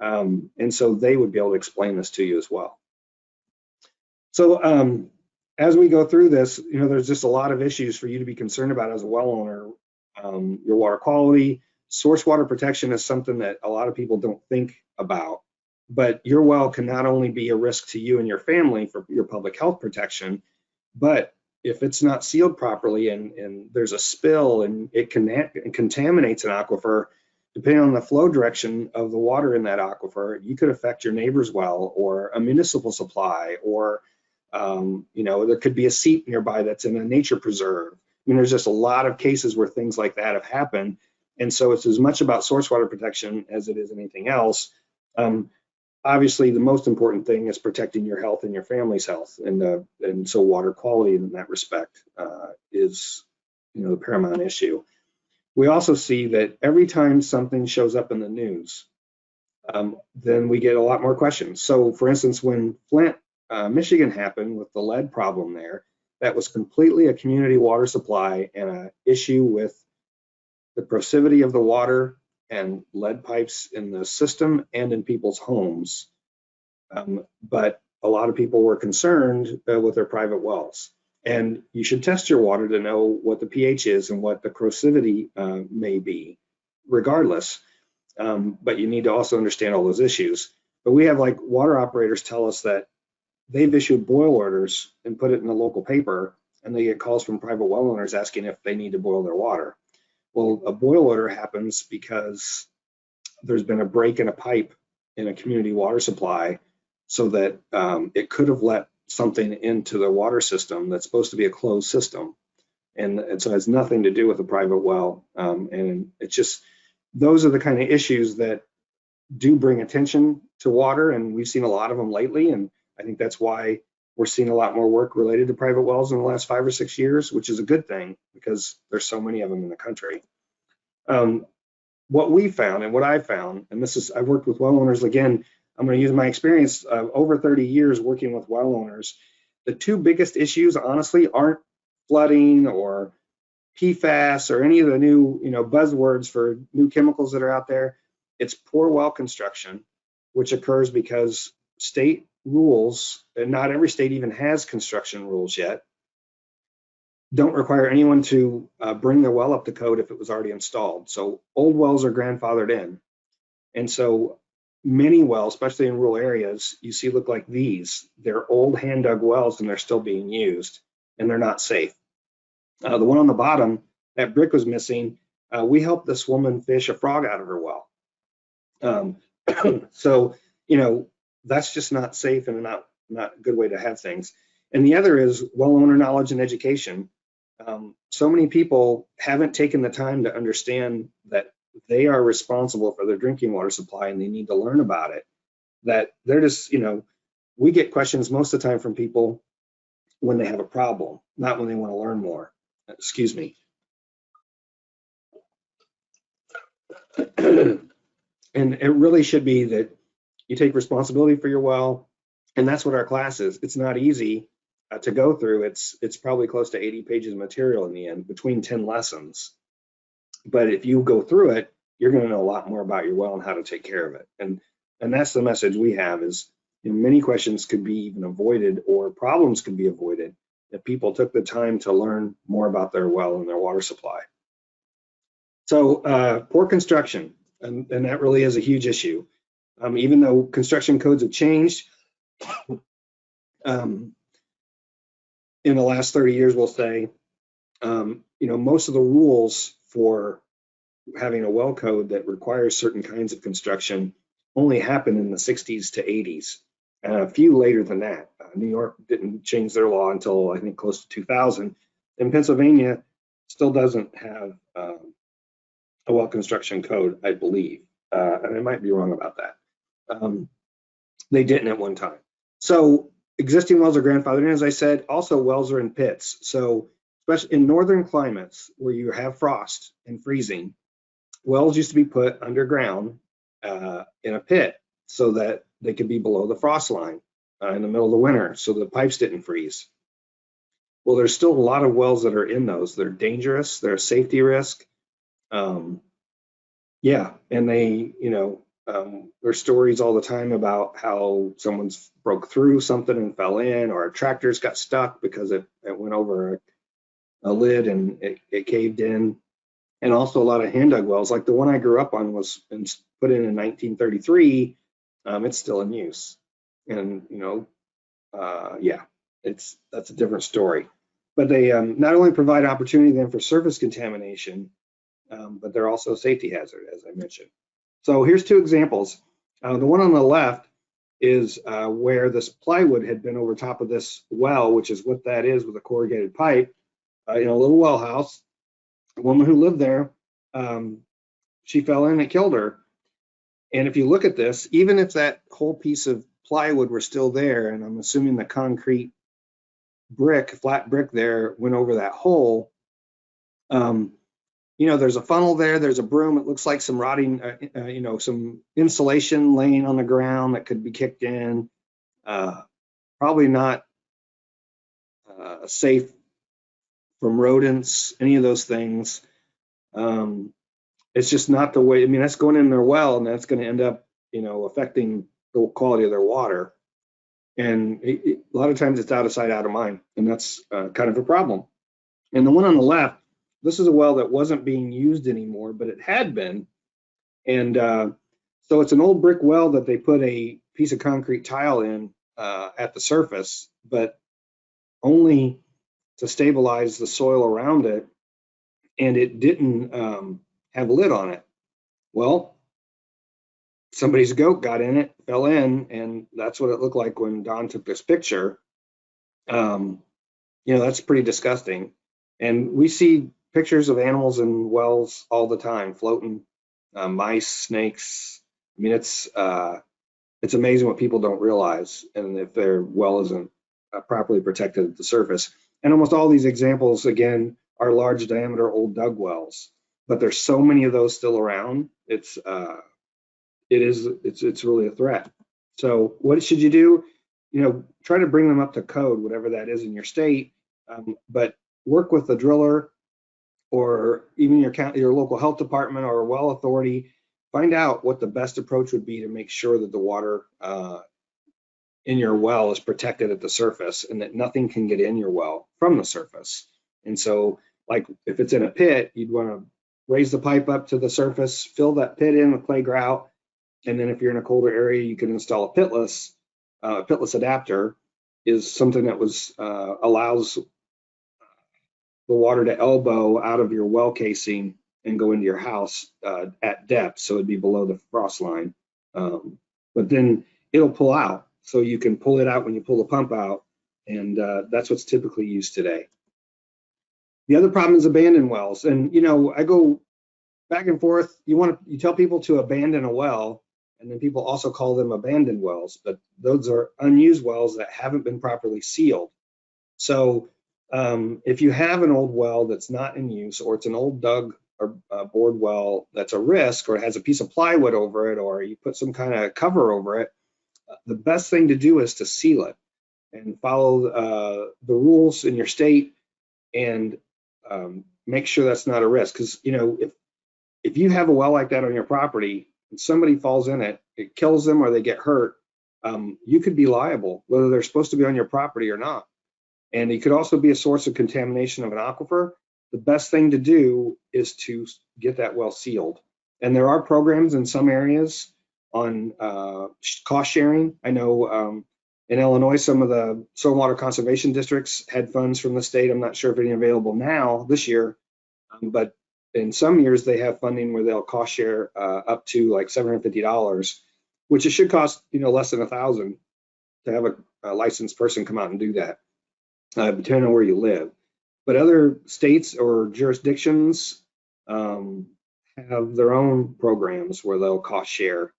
And so they would be able to explain this to you as well. So as we go through this, you know, there's just a lot of issues for you to be concerned about as a well owner. Your water quality, source water protection is something that a lot of people don't think about. But your well can not only be a risk to you and your family for your public health protection, but if it's not sealed properly and there's a spill and it contaminates an aquifer, depending on the flow direction of the water in that aquifer, you could affect your neighbor's well or a municipal supply, or you know, there could be a seep nearby that's in a nature preserve. I mean, there's just a lot of cases where things like that have happened. And so it's as much about source water protection as it is anything else. Obviously, the most important thing is protecting your health and your family's health. And so water quality in that respect is, you know, the paramount issue. We also see that every time something shows up in the news, then we get a lot more questions. So for instance, when Flint, Michigan happened with the lead problem there, that was completely a community water supply and an issue with the porosity of the water and lead pipes in the system and in people's homes. But a lot of people were concerned with their private wells. And you should test your water to know what the pH is and what the corrosivity may be, regardless. But you need to also understand all those issues. But we have like water operators tell us that they've issued boil orders and put it in the local paper, and they get calls from private well owners asking if they need to boil their water. Well, a boil order happens because there's been a break in a pipe in a community water supply so that it could have let something into the water system that's supposed to be a closed system. And so it has nothing to do with a private well. And it's just, those are the kind of issues that do bring attention to water. And we've seen a lot of them lately. And I think that's why we're seeing a lot more work related to private wells in the last 5 or 6 years, which is a good thing because there's so many of them in the country. What we found and what I found, and this is, I've worked with well owners, again, I'm going to use my experience of over 30 years working with well owners. The two biggest issues, honestly, aren't flooding or PFAS or any of the new, buzzwords for new chemicals that are out there. It's poor well construction, which occurs because state rules, and not every state even has construction rules yet, don't require anyone to bring their well up to code if it was already installed. So old wells are grandfathered in. And so many wells, especially in rural areas, you see look like these. They're old hand dug wells and they're still being used and they're not safe. The one on the bottom, that brick was missing. We helped this woman fish a frog out of her well. So, that's just not safe and not a good way to have things. And the other is well owner knowledge and education. So many people haven't taken the time to understand that they are responsible for their drinking water supply and they need to learn about it. That they're just, we get questions most of the time from people when they have a problem, not when they want to learn more. Excuse me. And it really should be that you take responsibility for your well, and that's what our class is. It's not easy to go through. It's probably close to 80 pages of material in the end, between 10 lessons. But if you go through it, you're going to know a lot more about your well and how to take care of it. And that's the message we have is, many questions could be even avoided or problems could be avoided if people took the time to learn more about their well and their water supply. So poor construction, and that really is a huge issue. Even though construction codes have changed in the last 30 years, we'll say, most of the rules for having a well code that requires certain kinds of construction only happened in the 60s to 80s, and a few later than that. New York didn't change their law until I think close to 2000, and Pennsylvania still doesn't have a well construction code, I believe, and I might be wrong about that. They didn't at one time. So existing wells are grandfathered in, as I said. Also, wells are in pits. So especially in northern climates where you have frost and freezing, wells used to be put underground in a pit so that they could be below the frost line in the middle of the winter, so the pipes didn't freeze. Well, there's still a lot of wells that are in those. They're dangerous. They're a safety risk. Yeah, and they, there's stories all the time about how someone's broke through something and fell in, or tractors got stuck because it went over a lid and it caved in. And also a lot of hand dug wells, like the one I grew up on was put in 1933. It's still in use, and yeah, that's a different story. But they not only provide opportunity then for surface contamination, but they're also a safety hazard, as I mentioned. So here's two examples. The one on the left is where this plywood had been over top of this well, which is what that is with a corrugated pipe, in a little well house. A woman who lived there, she fell in and it killed her. And if you look at this, even if that whole piece of plywood were still there, and I'm assuming the concrete brick, flat brick there, went over that hole, there's a funnel there, there's a broom, it looks like some rotting, some insulation laying on the ground that could be kicked in. Probably not safe from rodents, any of those things. It's just not the way. That's going in their well, and that's going to end up, affecting the quality of their water. And a lot of times it's out of sight, out of mind, and that's kind of a problem. And the one on the left, this is a well that wasn't being used anymore, but it had been. And so it's an old brick well that they put a piece of concrete tile in at the surface, but only to stabilize the soil around it, and it didn't have a lid on it. Well, somebody's goat got in it, fell in, and that's what it looked like when Don took this picture. That's pretty disgusting. And we see pictures of animals in wells all the time, floating, mice, snakes. It's amazing what people don't realize, and if their well isn't properly protected at the surface. And almost all these examples, again, are large diameter old dug wells. but there's so many of those still around. It's really a threat. So what should you do? Try to bring them up to code, whatever that is in your state, but work with the driller or even your local health department or well authority. Find out what the best approach would be to make sure that the water in your well is protected at the surface and that nothing can get in your well from the surface. And so, like if it's in a pit, you'd want to raise the pipe up to the surface, fill that pit in with clay grout, and then if you're in a colder area, you can install a pitless. Pitless adapter is something that allows the water to elbow out of your well casing and go into your house at depth, so it'd be below the frost line. But then it'll pull out, so you can pull it out when you pull the pump out, and that's what's typically used today. The other problem is abandoned wells, and I go back and forth. You tell people to abandon a well, and then people also call them abandoned wells, but those are unused wells that haven't been properly sealed. So if you have an old well that's not in use, or it's an old dug or bored well that's a risk, or it has a piece of plywood over it, or you put some kind of cover over it, the best thing to do is to seal it and follow the rules in your state and make sure that's not a risk. Because if you have a well like that on your property and somebody falls in it, it kills them or they get hurt, you could be liable, whether they're supposed to be on your property or not. And it could also be a source of contamination of an aquifer. The best thing to do is to get that well sealed. And there are programs in some areas on cost sharing. I know in Illinois, some of the stormwater conservation districts had funds from the state. I'm not sure if any available now this year, but in some years they have funding where they'll cost share up to like $750, which it should cost less than $1,000 to have a licensed person come out and do that, depending on where you live. But other states or jurisdictions have their own programs where they'll cost share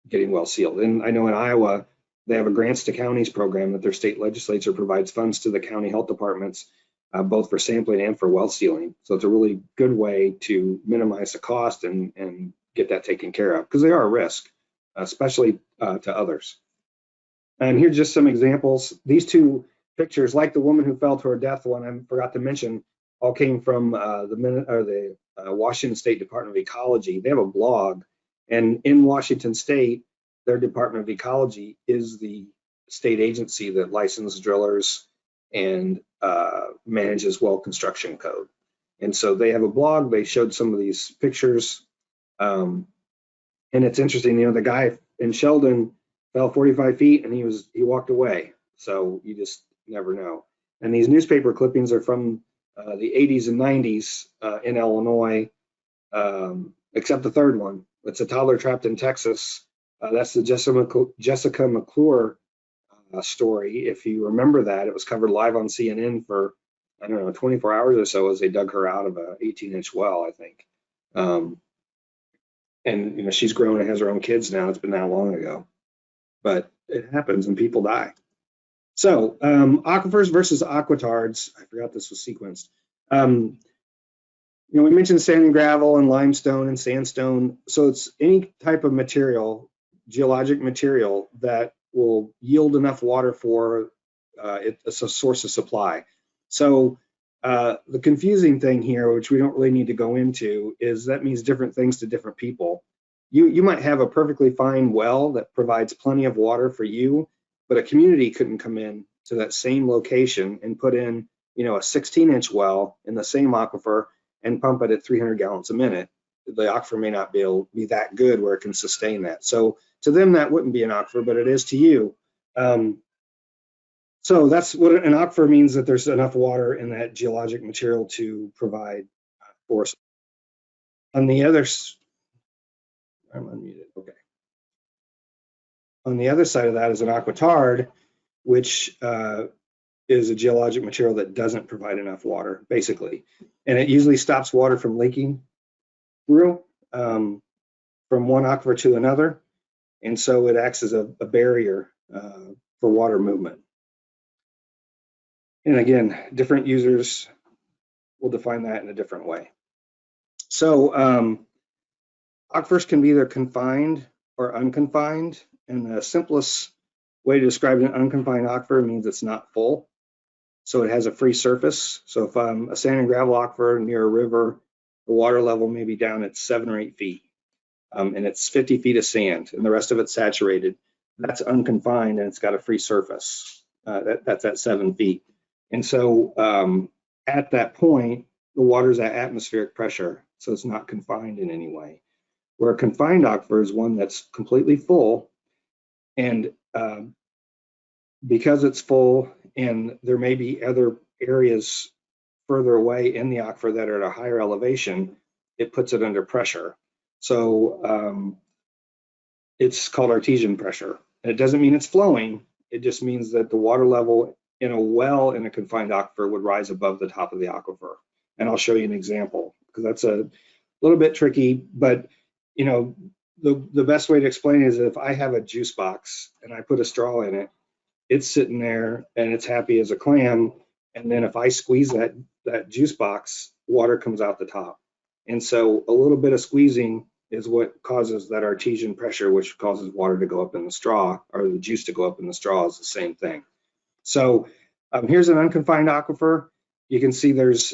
getting well sealed. And I know in Iowa, they have a grants to counties program that their state legislature provides funds to the county health departments, both for sampling and for well sealing. So it's a really good way to minimize the cost and get that taken care of, because they are a risk, especially to others. And here's just some examples. These two pictures, like the woman who fell to her death, one I forgot to mention, all came from the Washington State Department of Ecology. They have a blog, and in Washington State, their Department of Ecology is the state agency that licenses drillers and manages well construction code. And so they have a blog. They showed some of these pictures, and it's interesting. The guy in Sheldon fell 45 feet and he walked away. So you just never know. And these newspaper clippings are from the 80s and 90s in Illinois, except the third one. It's a toddler trapped in Texas. That's the Jessica McClure story. If you remember that, it was covered live on CNN for, 24 hours or so as they dug her out of a 18-inch well, I think. And she's grown and has her own kids now. It's been that long ago, but it happens and people die. So aquifers versus aquatards. I forgot this was sequenced. We mentioned sand and gravel and limestone and sandstone. So it's any type of material, geologic material, that will yield enough water for it's a source of supply. So the confusing thing here, which we don't really need to go into, is that means different things to different people. You might have a perfectly fine well that provides plenty of water for you, but a community couldn't come in to that same location and put in, a 16-inch well in the same aquifer and pump it at 300 gallons a minute. The aquifer may not be that good where it can sustain that. So to them, that wouldn't be an aquifer, but it is to you. So that's what an aquifer means, that there's enough water in that geologic material to provide force. On the other, I'm unmuted, okay. On the other side of that is an aquitard, which is a geologic material that doesn't provide enough water, basically. And it usually stops water from leaking through from one aquifer to another. And so it acts as a barrier for water movement. And again, different users will define that in a different way. So aquifers can be either confined or unconfined, and the simplest way to describe an unconfined aquifer means it's not full. So it has a free surface. So if I'm a sand and gravel aquifer near a river, the water level may be down at 7 or 8 feet, and it's 50 feet of sand, and the rest of it's saturated. That's unconfined, and it's got a free surface. That's at 7 feet. And so at that point, the water's at atmospheric pressure, so it's not confined in any way. Where a confined aquifer is one that's completely full, and because it's full and there may be other areas further away in the aquifer that are at a higher elevation, it puts it under pressure. So it's called artesian pressure. And it doesn't mean it's flowing. It just means that the water level in a well in a confined aquifer would rise above the top of the aquifer. And I'll show you an example because that's a little bit tricky, but you know, the best way to explain it is if I have a juice box and I put a straw in it, it's sitting there and it's happy as a clam. And then if I squeeze that juice box, water comes out the top. And so a little bit of squeezing is what causes that artesian pressure, which causes water to go up in the straw, or the juice to go up in the straw is the same thing. So here's an unconfined aquifer. You can see there's,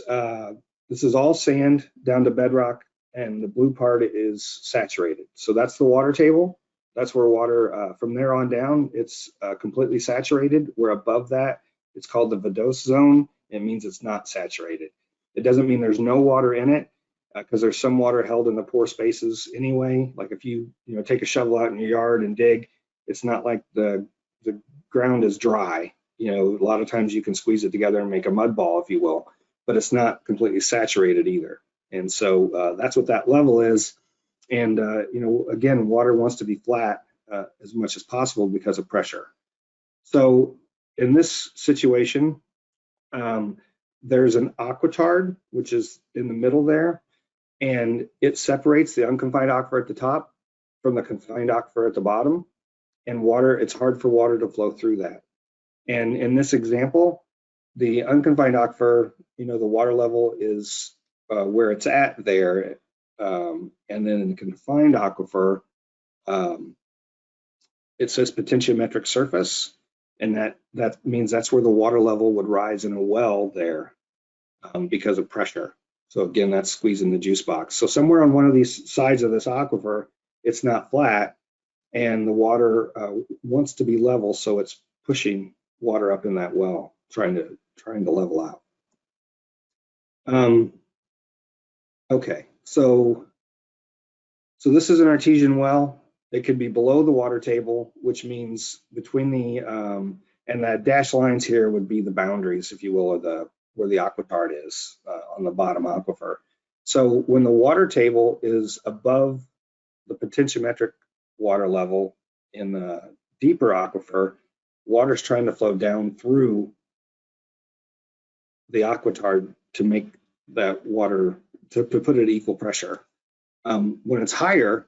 this is all sand down to bedrock, and the blue part is saturated. So that's the water table. That's where water, from there on down, it's completely saturated. We're above that. It's called the vadose zone. It means it's not saturated. It doesn't mean there's no water in it, because there's some water held in the pore spaces anyway. Like if you take a shovel out in your yard and dig, it's not like the ground is dry. A lot of times you can squeeze it together and make a mud ball, if you will, but it's not completely saturated either. And so that's what that level is. And again, water wants to be flat as much as possible because of pressure. So in this situation, there's an aquitard, which is in the middle there, and it separates the unconfined aquifer at the top from the confined aquifer at the bottom. And water, it's hard for water to flow through that. And in this example, the unconfined aquifer, the water level is where it's at there. And then in the confined aquifer, it says potentiometric surface, and that means that's where the water level would rise in a well there because of pressure. So again, that's squeezing the juice box. So somewhere on one of these sides of this aquifer, it's not flat, and the water wants to be level, so it's pushing water up in that well, trying to level out. Okay, so this is an artesian well. It could be below the water table, which means between the and that dashed lines here would be the boundaries, if you will, of where the aquitard is on the bottom aquifer. So when the water table is above the potentiometric water level in the deeper aquifer, water's trying to flow down through the aquitard to make that water, to put it at equal pressure. When it's higher,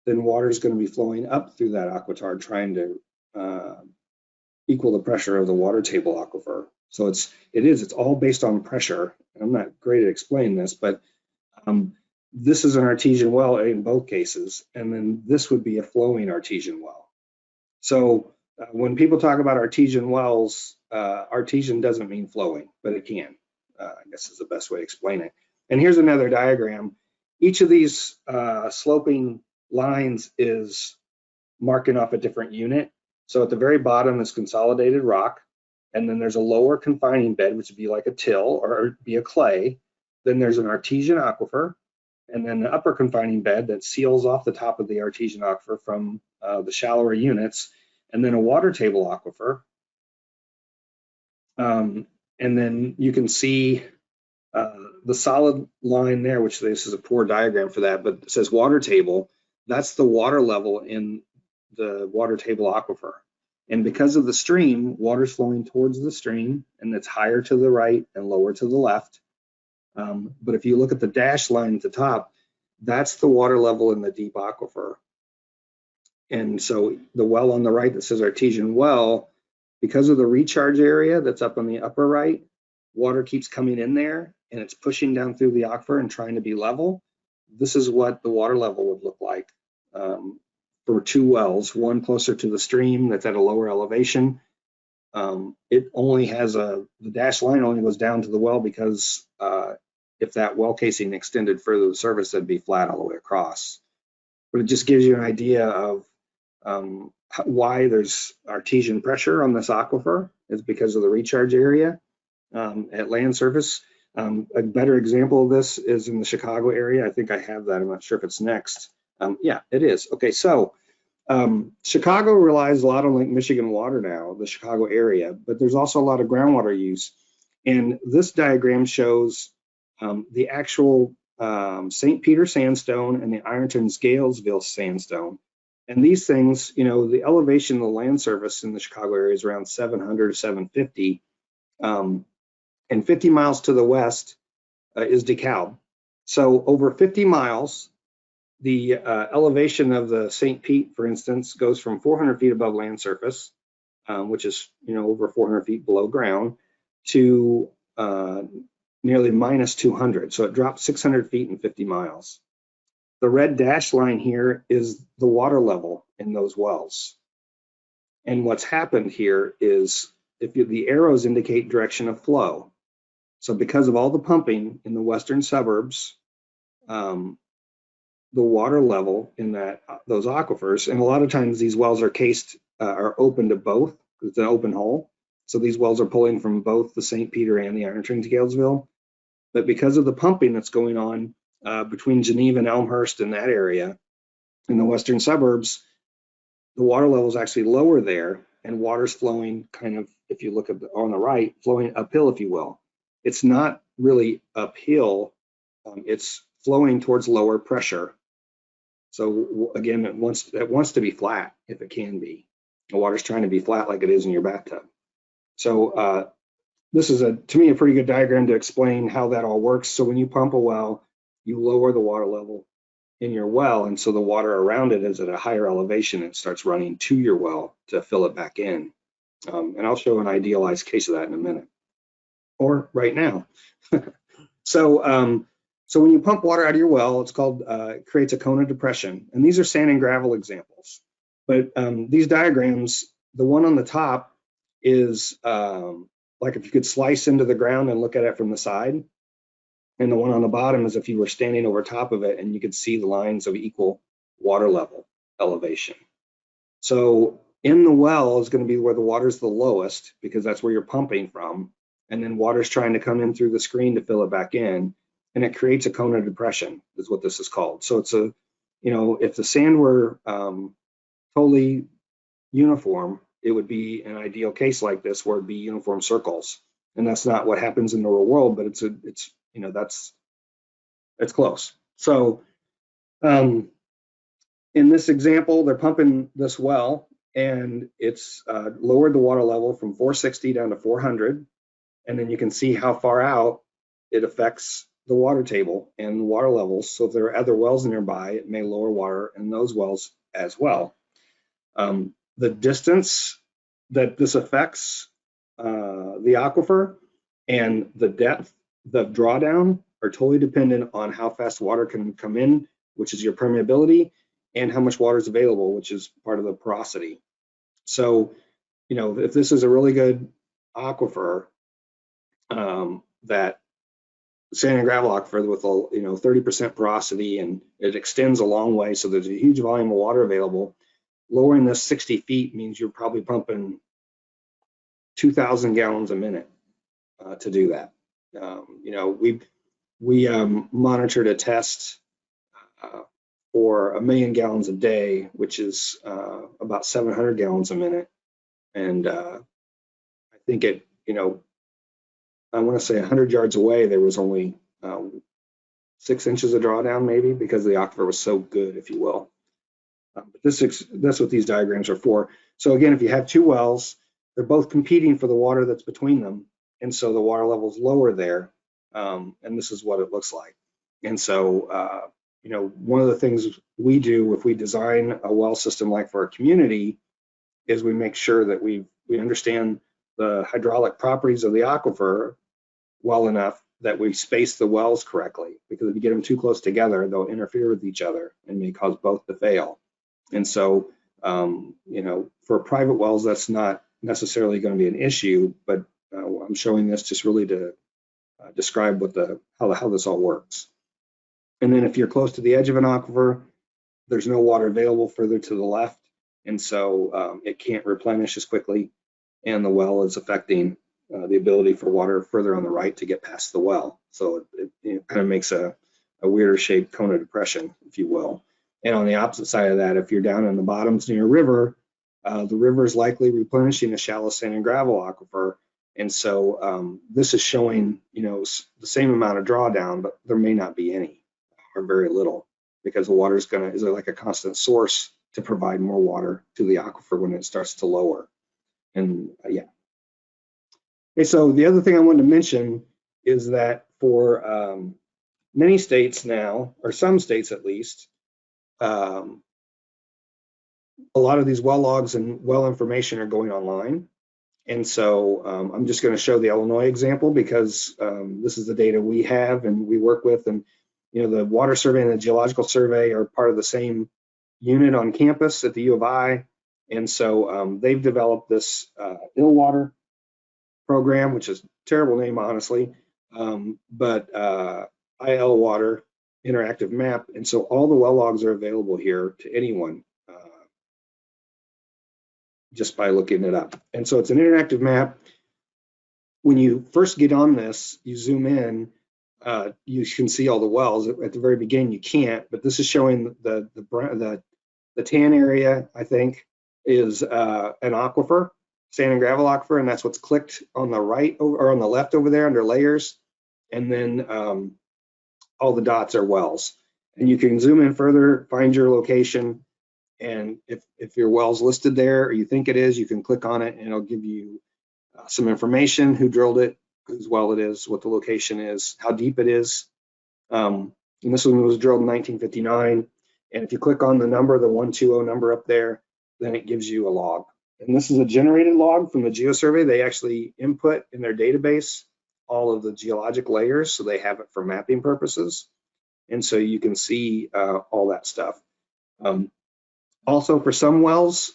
then water is going to be flowing up through that aquitard, trying to equal the pressure of the water table aquifer. So it's all based on pressure. I'm not great at explaining this, but this is an artesian well in both cases, and then this would be a flowing artesian well. So when people talk about artesian wells, artesian doesn't mean flowing, but it can. I guess is the best way to explain it. And here's another diagram. Each of these sloping lines is marking off a different unit. So at the very bottom is consolidated rock, and then there's a lower confining bed, which would be like a till or be a clay. Then there's an artesian aquifer, and then the upper confining bed that seals off the top of the artesian aquifer from the shallower units, and then a water table aquifer. And then you can see the solid line there, which this is a poor diagram for that, but it says water table. That's the water level in the water table aquifer. And because of the stream, water's flowing towards the stream, and it's higher to the right and lower to the left. But if you look at the dashed line at the top, that's the water level in the deep aquifer. And so the well on the right that says artesian well, because of the recharge area that's up on the upper right, water keeps coming in there and it's pushing down through the aquifer and trying to be level. this is what the water level would look like for 2 wells, one closer to the stream that's at a lower elevation. It only has the dashed line only goes down to the well because if that well casing extended further to the surface, it'd be flat all the way across. But it just gives you an idea of why there's artesian pressure on this aquifer is because of the recharge area at land surface. A better example of this is in the Chicago area. I think I have that. I'm not sure if it's next. Yeah, it is. Okay, so Chicago relies a lot on Lake Michigan water now, the Chicago area, but there's also a lot of groundwater use. And this diagram shows the actual St. Peter sandstone and the Ironton-Scalesville sandstone. And these things, you know, the elevation of the land surface in the Chicago area is around 700 to 750. And 50 miles to the west is DeKalb. So over 50 miles, the elevation of the St. Pete, for instance, goes from 400 feet above land surface, which is, you know, over 400 feet below ground, to nearly minus 200. So it drops 600 feet in 50 miles. The red dashed line here is the water level in those wells. And what's happened here is the arrows indicate direction of flow. So because of all the pumping in the western suburbs, the water level in those aquifers, and a lot of times these wells are cased, are open to both. It's an open hole. So these wells are pulling from both the St. Peter and the Ironton-Scalesville. But because of the pumping that's going on between Geneva and Elmhurst in that area, in the western suburbs, the water level is actually lower there, and water's flowing kind of, if you look at on the right, flowing uphill, if you will. It's not really uphill, it's flowing towards lower pressure. So again, it wants to be flat if it can be. The water's trying to be flat like it is in your bathtub. So this is, to me, a pretty good diagram to explain how that all works. So when you pump a well, you lower the water level in your well, and so the water around it is at a higher elevation. It starts running to your well to fill it back in. And I'll show an idealized case of that in a minute, or right now. So when you pump water out of your well, it's called, it creates a cone of depression. And these are sand and gravel examples. But these diagrams, the one on the top is like if you could slice into the ground and look at it from the side. And the one on the bottom is if you were standing over top of it and you could see the lines of equal water level elevation. So in the well is going to be where the water's the lowest because that's where you're pumping from. And then water's trying to come in through the screen to fill it back in. And it creates a cone of depression is what this is called. So it's a, you know, if the sand were totally uniform, it would be an ideal case like this where it'd be uniform circles. And that's not what happens in the real world, but it's you know, it's close. So in this example, they're pumping this well and it's lowered the water level from 460 down to 400. And then you can see how far out it affects the water table and the water levels. So if there are other wells nearby, it may lower water in those wells as well. The distance that this affects the aquifer and the depth, the drawdown are totally dependent on how fast water can come in, which is your permeability, and how much water is available, which is part of the porosity. So, you know, if this is a really good aquifer, that sand and gravel aquifer with a, you know, 30% porosity, and it extends a long way, so there's a huge volume of water available. Lowering this 60 feet means you're probably pumping 2,000 gallons a minute to do that. You know, we monitored a test for 1 million gallons a day, which is about 700 gallons a minute. And I think it, you know, I want to say 100 yards away, there was only 6 inches of drawdown maybe because the aquifer was so good, if you will. But that's what these diagrams are for. So again, if you have 2 wells, they're both competing for the water that's between them. And so the water level is lower there. And this is what it looks like. And so, you know, one of the things we do if we design a well system like for our community is we make sure that we understand the hydraulic properties of the aquifer well enough that we space the wells correctly, because if you get them too close together, they'll interfere with each other and may cause both to fail. And so, you know, for private wells, that's not necessarily going to be an issue, but I'm showing this just really to describe what how this all works. And then if you're close to the edge of an aquifer, there's no water available further to the left, and so it can't replenish as quickly, and the well is affecting the ability for water further on the right to get past the well. So it kind of makes a weirder shaped cone of depression, if you will. And on the opposite side of that, if you're down in the bottoms near a river, the river is likely replenishing a shallow sand and gravel aquifer. And so this is showing, you know, the same amount of drawdown, but there may not be any or very little, because the water is like a constant source to provide more water to the aquifer when it starts to lower. And yeah. Okay, so the other thing I wanted to mention is that for many states now, or some states at least, a lot of these well logs and well information are going online. And so I'm just going to show the Illinois example, because this is the data we have and we work with. And, you know, the water survey and the geological survey are part of the same unit on campus at the U of I. And so they've developed this Illwater program, which is a terrible name, honestly, but Illwater interactive map. And so all the well logs are available here to anyone just by looking it up. And so it's an interactive map. When you first get on this, you zoom in, you can see all the wells. At the very beginning, you can't, but this is showing the tan area, I think, is an aquifer, sand and gravel aquifer, and that's what's clicked on the right or on the left over there under layers. And then all the dots are wells. And you can zoom in further, find your location, and if your well's listed there, or you think it is, you can click on it and it'll give you some information: who drilled it, whose well it is, what the location is, how deep it is. And this one was drilled in 1959. And if you click on the number, the 120 number up there, then it gives you a log. And this is a generated log from the GeoSurvey. They actually input in their database all of the geologic layers, so they have it for mapping purposes. And so you can see all that stuff. Also, for some wells,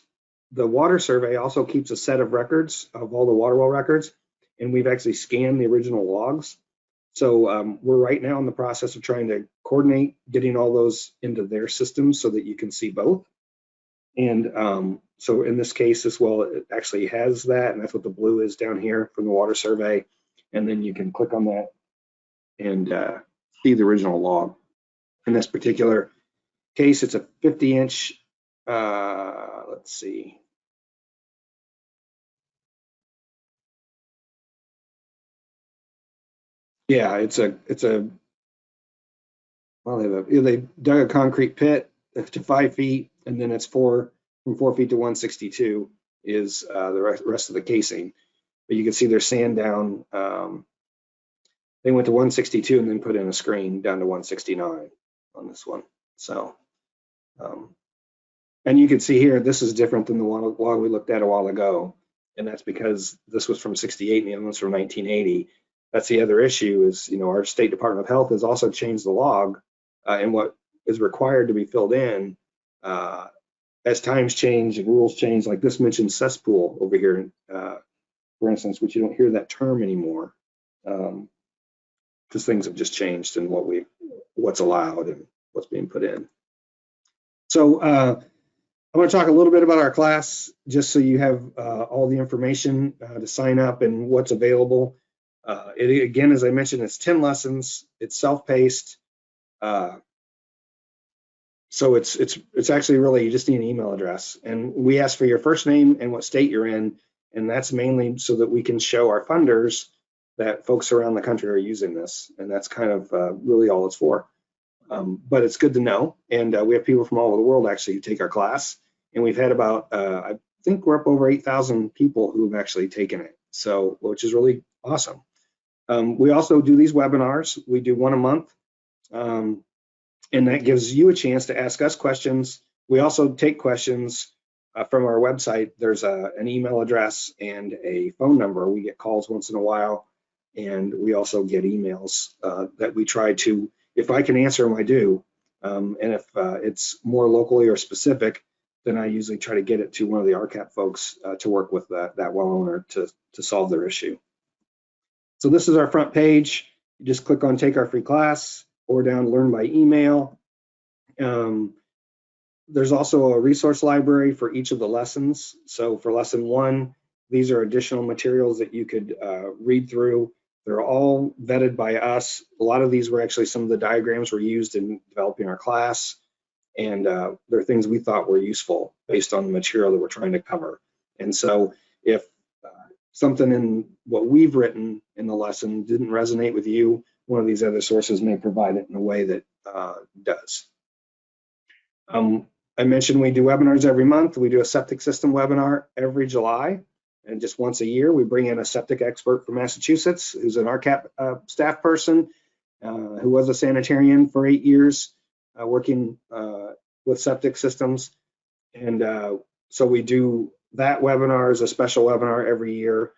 the water survey also keeps a set of records of all the water well records, and we've actually scanned the original logs. So we're right now in the process of trying to coordinate getting all those into their systems so that you can see both. And so in this case, this well, it actually has that, and that's what the blue is down here from the water survey. And then you can click on that and see the original log. In this particular case, it's a 50-inch, let's see. Yeah, well, they dug a concrete pit to 5 feet, and then it's from 4 feet to 162 is the rest of the casing. But you can see their sand down. They went to 162 and then put in a screen down to 169 on this one. So, and you can see here, this is different than the log we looked at a while ago. And that's because this was from 68 and the other one's from 1980. That's the other issue is, you know, our State Department of Health has also changed the log and what is required to be filled in as times change and rules change. Like this mentions cesspool over here, for instance, which you don't hear that term anymore because things have just changed in what's allowed and what's being put in. So I'm going to talk a little bit about our class, just so you have all the information to sign up and what's available. Again, as I mentioned, it's 10 lessons. It's self-paced. So it's actually really, you just need an email address. And we ask for your first name and what state you're in. And that's mainly so that we can show our funders that folks around the country are using this. And that's kind of really all it's for. But it's good to know. And we have people from all over the world actually who take our class. And we've had about, I think we're up over 8,000 people who've actually taken it. So, which is really awesome. We also do these webinars. We do one a month. And that gives you a chance to ask us questions. We also take questions from our website. There's an email address and a phone number. We get calls once in a while. And we also get emails that we try to, if I can answer them, I do. And if it's more locally or specific, then I usually try to get it to one of the RCAP folks to work with that well owner to solve their issue. So this is our front page. You just click on Take Our Free Class or down Learn by Email. There's also a resource library for each of the lessons. So for lesson 1, these are additional materials that you could read through. They're all vetted by us. A lot of these were actually some of the diagrams were used in developing our class. And they're things we thought were useful based on the material that we're trying to cover. And so if something in what we've written in the lesson didn't resonate with you, one of these other sources may provide it in a way that does. I mentioned we do webinars every month. We do a septic system webinar every July, and just once a year we bring in a septic expert from Massachusetts who's an RCAP staff person who was a sanitarian for 8 years working with septic systems. And so we do that webinar as a special webinar every year.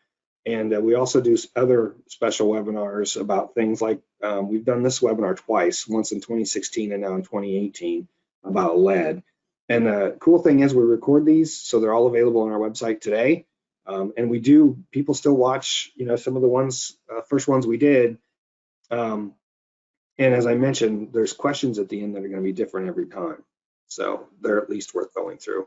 And we also do other special webinars about things like, we've done this webinar twice, once in 2016 and now in 2018 about lead. And the cool thing is we record these, so they're all available on our website today. And we do, people still watch, some of the ones, first ones we did. And as I mentioned, there's questions at the end that are going to be different every time. So they're at least worth going through.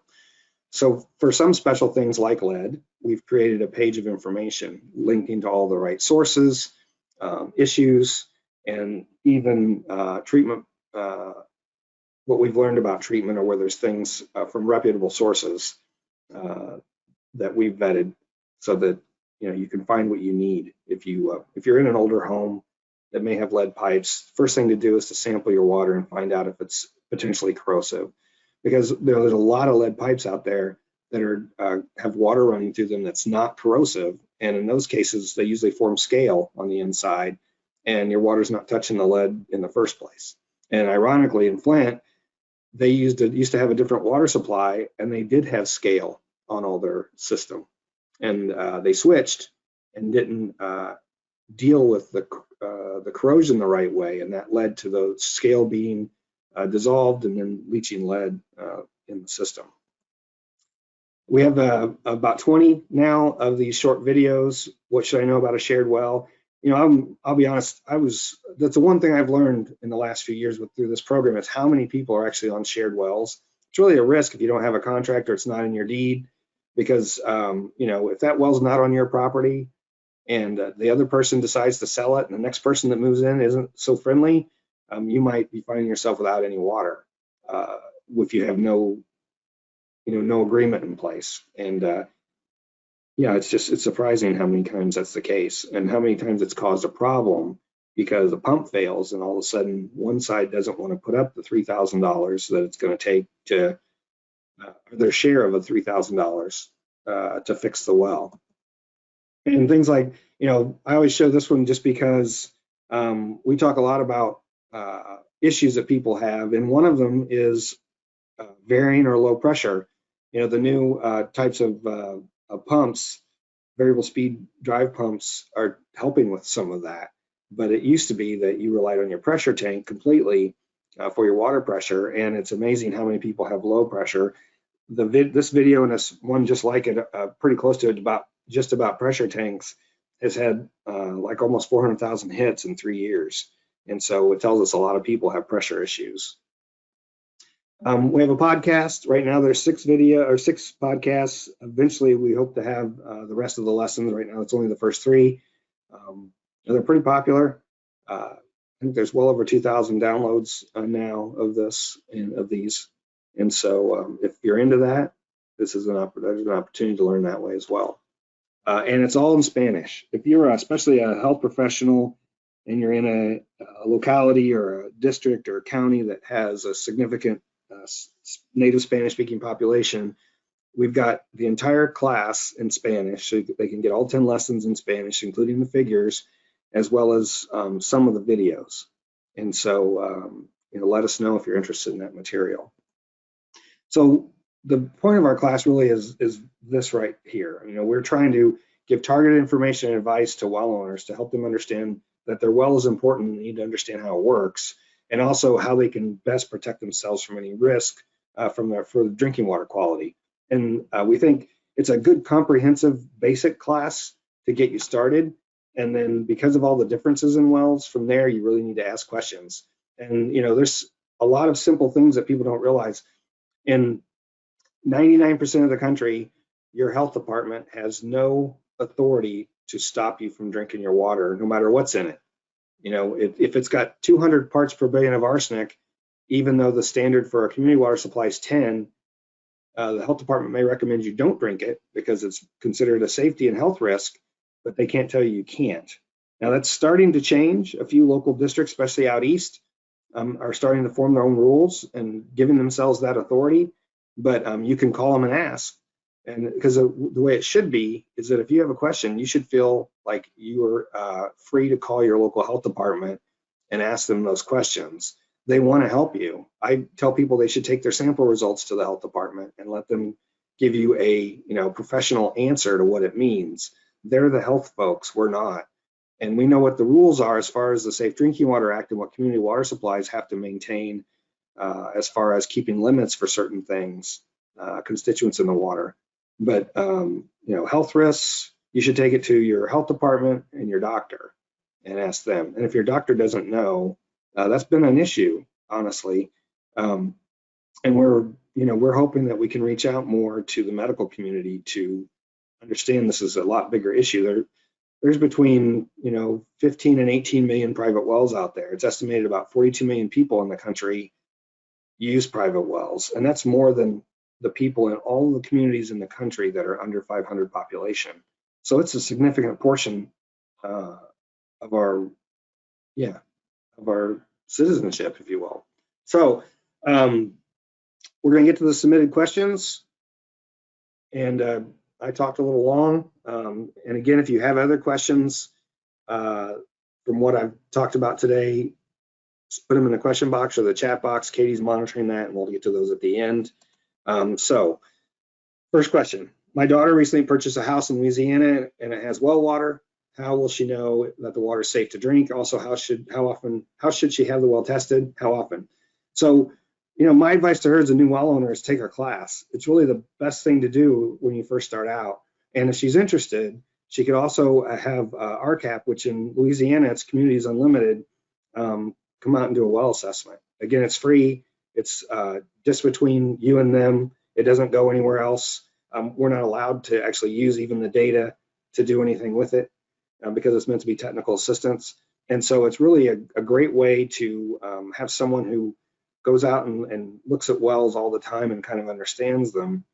So for some special things like lead, we've created a page of information linking to all the right sources, issues, and even treatment, what we've learned about treatment, or where there's things from reputable sources that we've vetted so that you can find what you need. If you're in an older home that may have lead pipes, first thing to do is to sample your water and find out if it's potentially corrosive, because there's a lot of lead pipes out there that have water running through them that's not corrosive, and in those cases they usually form scale on the inside and your water's not touching the lead in the first place. And ironically, in Flint, they used to have a different water supply, and they did have scale on all their system, and they switched and didn't deal with the corrosion the right way, and that led to the scale being dissolved and then leaching lead in the system. We have about 20 now of these short videos. What should I know about a shared well? I'll be honest, that's the one thing I've learned in the last few years through this program is how many people are actually on shared wells. It's really a risk if you don't have a contract or it's not in your deed, because if that well's not on your property and the other person decides to sell it and the next person that moves in isn't so friendly, you might be finding yourself without any water if you have no agreement in place. And it's surprising how many times that's the case and how many times it's caused a problem because the pump fails and all of a sudden one side doesn't want to put up the $3,000 that it's going to take to their share of a $3,000 to fix the well. And things like, I always show this one just because we talk a lot about issues that people have, and one of them is varying or low pressure. The new types of pumps, variable speed drive pumps, are helping with some of that. But it used to be that you relied on your pressure tank completely for your water pressure, and it's amazing how many people have low pressure. This video and this one just like it, pretty close to it, about pressure tanks, has had like almost 400,000 hits in 3 years. And so it tells us a lot of people have pressure issues. We have a podcast. Right now there's 6 podcasts. Eventually we hope to have the rest of the lessons. Right now it's only the first 3. They're pretty popular. I think there's well over 2,000 downloads now of these. And so if you're into that, there's an opportunity to learn that way as well. And it's all in Spanish. If you're especially a health professional and you're in a locality or a district or a county that has a significant native Spanish-speaking population, we've got the entire class in Spanish, so they can get all 10 lessons in Spanish, including the figures, as well as some of the videos. And so, let us know if you're interested in that material. So the point of our class really is this right here. We're trying to give targeted information and advice to well owners to help them understand that their well is important and they need to understand how it works, and also how they can best protect themselves from any risk for the drinking water quality. And we think it's a good comprehensive basic class to get you started. And then because of all the differences in wells, from there, you really need to ask questions. And, there's a lot of simple things that people don't realize. In 99% of the country, your health department has no authority to stop you from drinking your water, no matter what's in it. If it's got 200 parts per billion of arsenic, even though the standard for a community water supply is 10, the health department may recommend you don't drink it because it's considered a safety and health risk, but they can't tell you can't. Now that's starting to change. A few local districts, especially out east, are starting to form their own rules and giving themselves that authority, but you can call them and ask. And because the way it should be is that if you have a question, you should feel like you are free to call your local health department and ask them those questions. They want to help you. I tell people they should take their sample results to the health department and let them give you a professional answer to what it means. They're the health folks, we're not. And we know what the rules are as far as the Safe Drinking Water Act and what community water supplies have to maintain as far as keeping limits for certain things, constituents in the water. But health risks, you should take it to your health department and your doctor and ask them. And if your doctor doesn't know, that's been an issue, honestly. And we're hoping that we can reach out more to the medical community to understand this is a lot bigger issue. There's between 15 and 18 million private wells out there. It's estimated about 42 million people in the country use private wells, and that's more than the people in all the communities in the country that are under 500 population. So it's a significant portion of our citizenship, if you will. So we're going to get to the submitted questions, and I talked a little long. And again, if you have other questions from what I've talked about today, just put them in the question box or the chat box. Katie's monitoring that, and we'll get to those at the end. So first question, my daughter recently purchased a house in Louisiana and it has well water. How will she know that the water is safe to drink? Also, how should she have the well tested? How often? So, my advice to her as a new well owner is take her class. It's really the best thing to do when you first start out. And if she's interested, she could also have RCAP, which in Louisiana, it's Communities Unlimited, come out and do a well assessment. Again, it's free. It's just between you and them. It doesn't go anywhere else. We're not allowed to actually use even the data to do anything with it because it's meant to be technical assistance. And so it's really a great way to have someone who goes out and looks at wells all the time and kind of understands them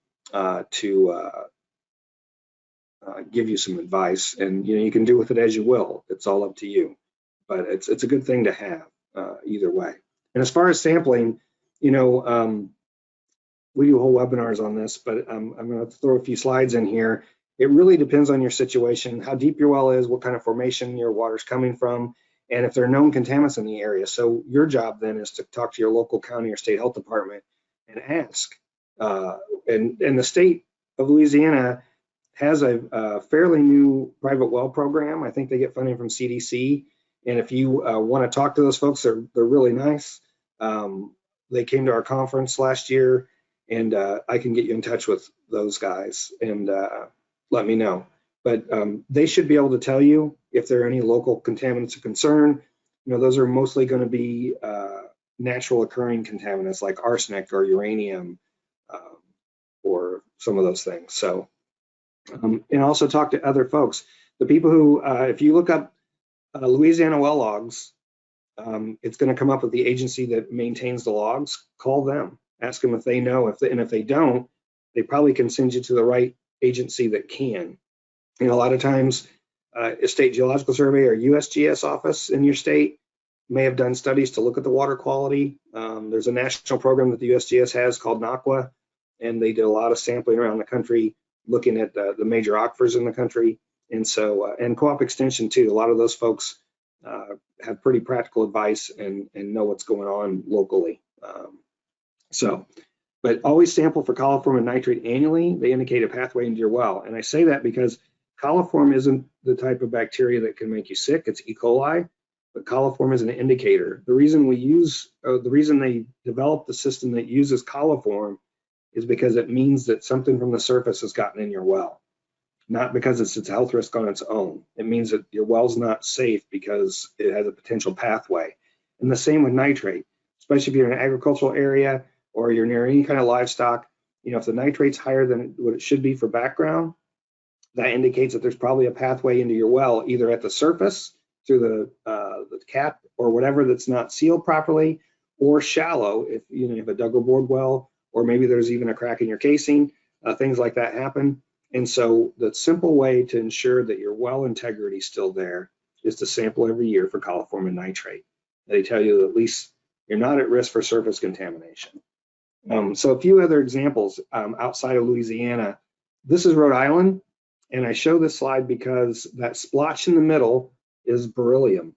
to give you some advice. And you can do with it as you will. It's all up to you. But it's a good thing to have either way. And as far as sampling, we do whole webinars on this, but I'm going to throw a few slides in here. It really depends on your situation, how deep your well is, what kind of formation your water's coming from, and if there are known contaminants in the area. So your job then is to talk to your local county or state health department and ask. And the state of Louisiana has a fairly new private well program. I think they get funding from CDC. And if you want to talk to those folks, they're really nice. They came to our conference last year, and I can get you in touch with those guys and let me know. But they should be able to tell you if there are any local contaminants of concern. Those are mostly going to be natural occurring contaminants like arsenic or uranium or some of those things. So, and also talk to other folks. The people who, if you look up Louisiana well logs, it's going to come up with the agency that maintains the logs. Call them, ask them if they know. And if they don't, they probably can send you to the right agency that can. A lot of times, a state geological survey or USGS office in your state may have done studies to look at the water quality. There's a national program that the USGS has called NAQUA, and they did a lot of sampling around the country, looking at the major aquifers in the country. And so, and Co-op Extension too, a lot of those folks have pretty practical advice and know what's going on locally. But always sample for coliform and nitrate annually. They indicate a pathway into your well. And I say that because Coliform isn't the type of bacteria that can make you sick. It's E. coli, but coliform is an indicator. The reason the reason they developed the system that uses coliform is because it means that something from the surface has gotten in your well, not because it's a health risk on its own. It means that your well's not safe because it has a potential pathway. And the same with nitrate, especially if you're in an agricultural area or you're near any kind of livestock. If the nitrate's higher than what it should be for background, that indicates that there's probably a pathway into your well, either at the surface through the cap or whatever that's not sealed properly, or shallow if you have a dug or bored well, or maybe there's even a crack in your casing. Things like that happen. And so the simple way to ensure that your well integrity is still there is to sample every year for coliform and nitrate. They tell you that at least you're not at risk for surface contamination. So a few other examples outside of Louisiana. This is Rhode Island, and I show this slide because that splotch in the middle is beryllium.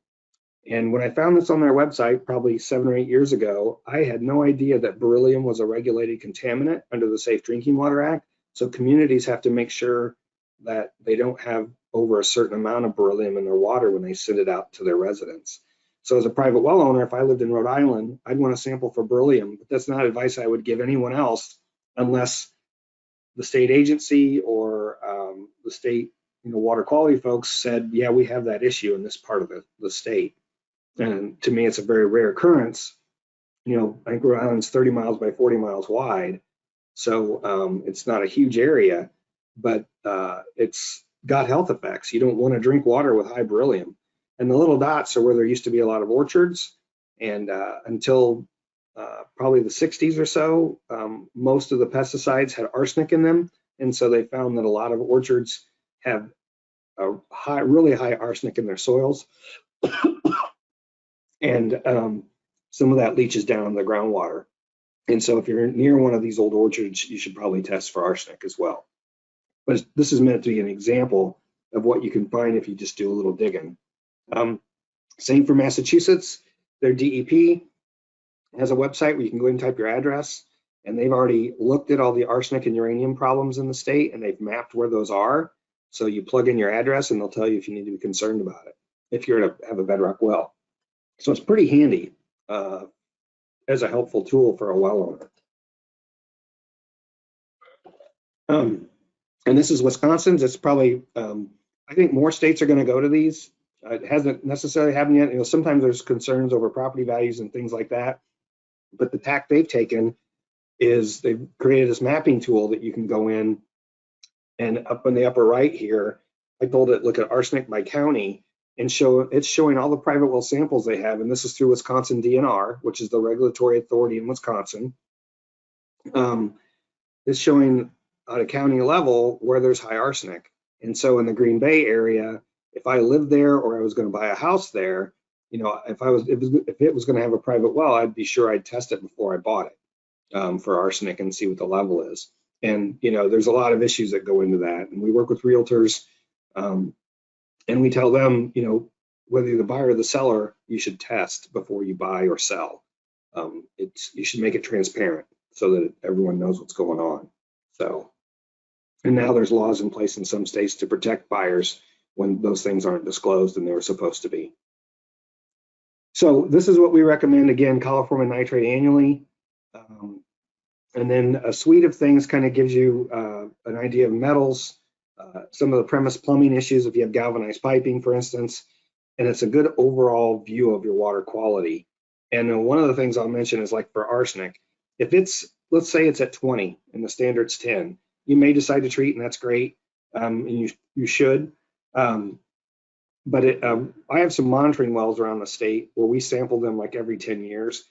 And when I found this on their website probably 7 or 8 years ago, I had no idea that beryllium was a regulated contaminant under the Safe Drinking Water Act. So communities have to make sure that they don't have over a certain amount of beryllium in their water when they send it out to their residents. So as a private well owner, if I lived in Rhode Island, I'd want to sample for beryllium, but that's not advice I would give anyone else unless the state agency or the state water quality folks said, yeah, we have that issue in this part of the state. And to me, it's a very rare occurrence. I think Rhode Island's 30 miles by 40 miles wide. So it's not a huge area, but it's got health effects. You don't want to drink water with high beryllium. And the little dots are where there used to be a lot of orchards. And until probably the 60s or so, most of the pesticides had arsenic in them. And so they found that a lot of orchards have a really high arsenic in their soils. And some of that leaches down in the groundwater. And so if you're near one of these old orchards, you should probably test for arsenic as well. But this is meant to be an example of what you can find if you just do a little digging. Same for Massachusetts. Their DEP has a website where you can go ahead and type your address, and they've already looked at all the arsenic and uranium problems in the state, and they've mapped where those are. So you plug in your address, and they'll tell you if you need to be concerned about it, if you're to have a Bedrock well. So it's pretty handy as a helpful tool for a well owner. And this is Wisconsin's. It's probably, I think more states are going to go to these. It hasn't necessarily happened yet. Sometimes there's concerns over property values and things like that. But the tack they've taken is they've created this mapping tool that you can go in, and up in the upper right here, I told it look at arsenic by county, and it's showing all the private well samples they have. And this is through Wisconsin DNR, which is the regulatory authority in Wisconsin. It's showing at a county level where there's high arsenic. And so in the Green Bay area, if I lived there or I was going to buy a house there, if it was going to have a private well, I'd be sure I'd test it before I bought it for arsenic and see what the level is. And there's a lot of issues that go into that. And we work with realtors, and we tell them, whether you're the buyer or the seller, you should test before you buy or sell. You should make it transparent so that everyone knows what's going on. So, and now there's laws in place in some states to protect buyers when those things aren't disclosed and they were supposed to be. So this is what we recommend. Again, coliform and nitrate annually. And then a suite of things kind of gives you an idea of metals, some of the premise plumbing issues if you have galvanized piping, for instance, and it's a good overall view of your water quality. And one of the things I'll mention is like for arsenic, if it's, let's say it's at 20 and the standard's 10, you may decide to treat, and that's great, and you should. But I have some monitoring wells around the state where we sample them like every 10 years.